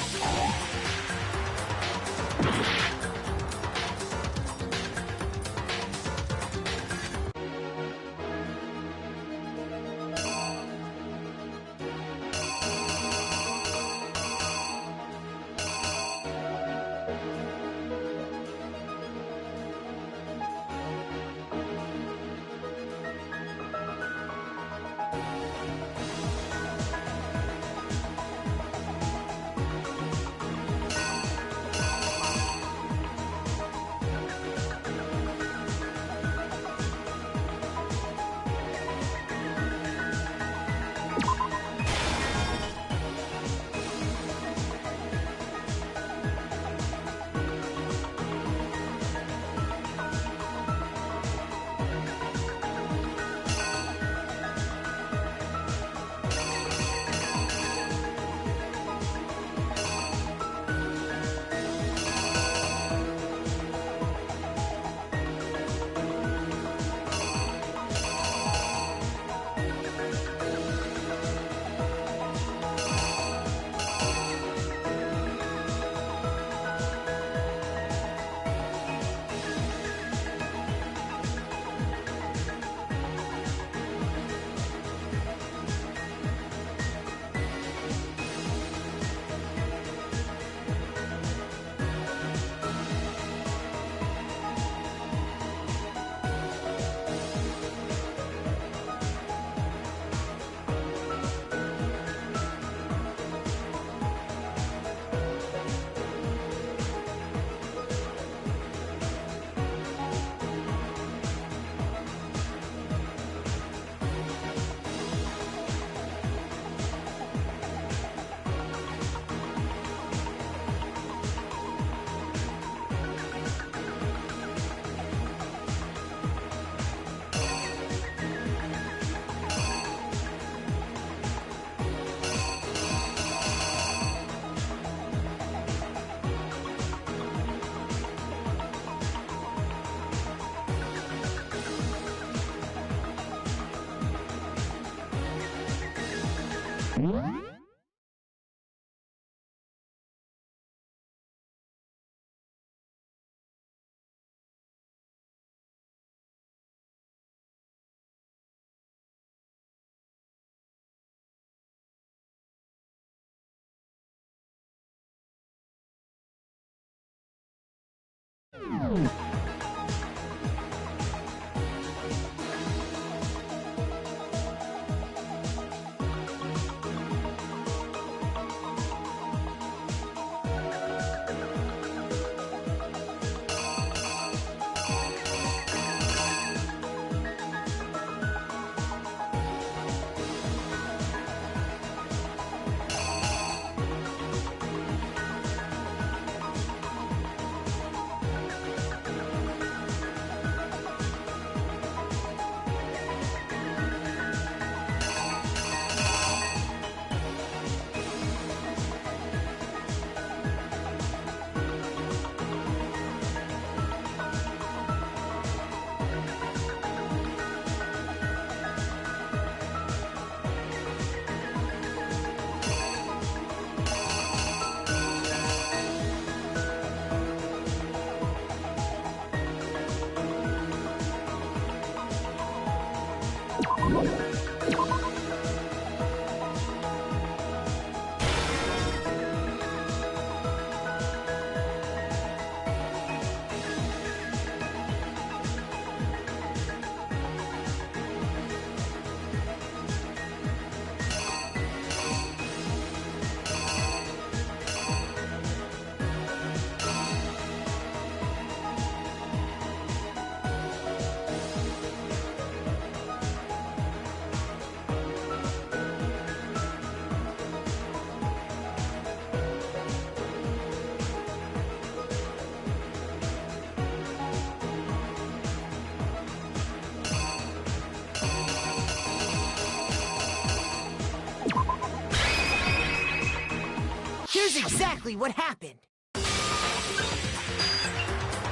exactly what happened.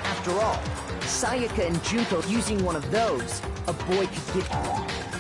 After all, Sayaka and Junko using one of those, a boy could get...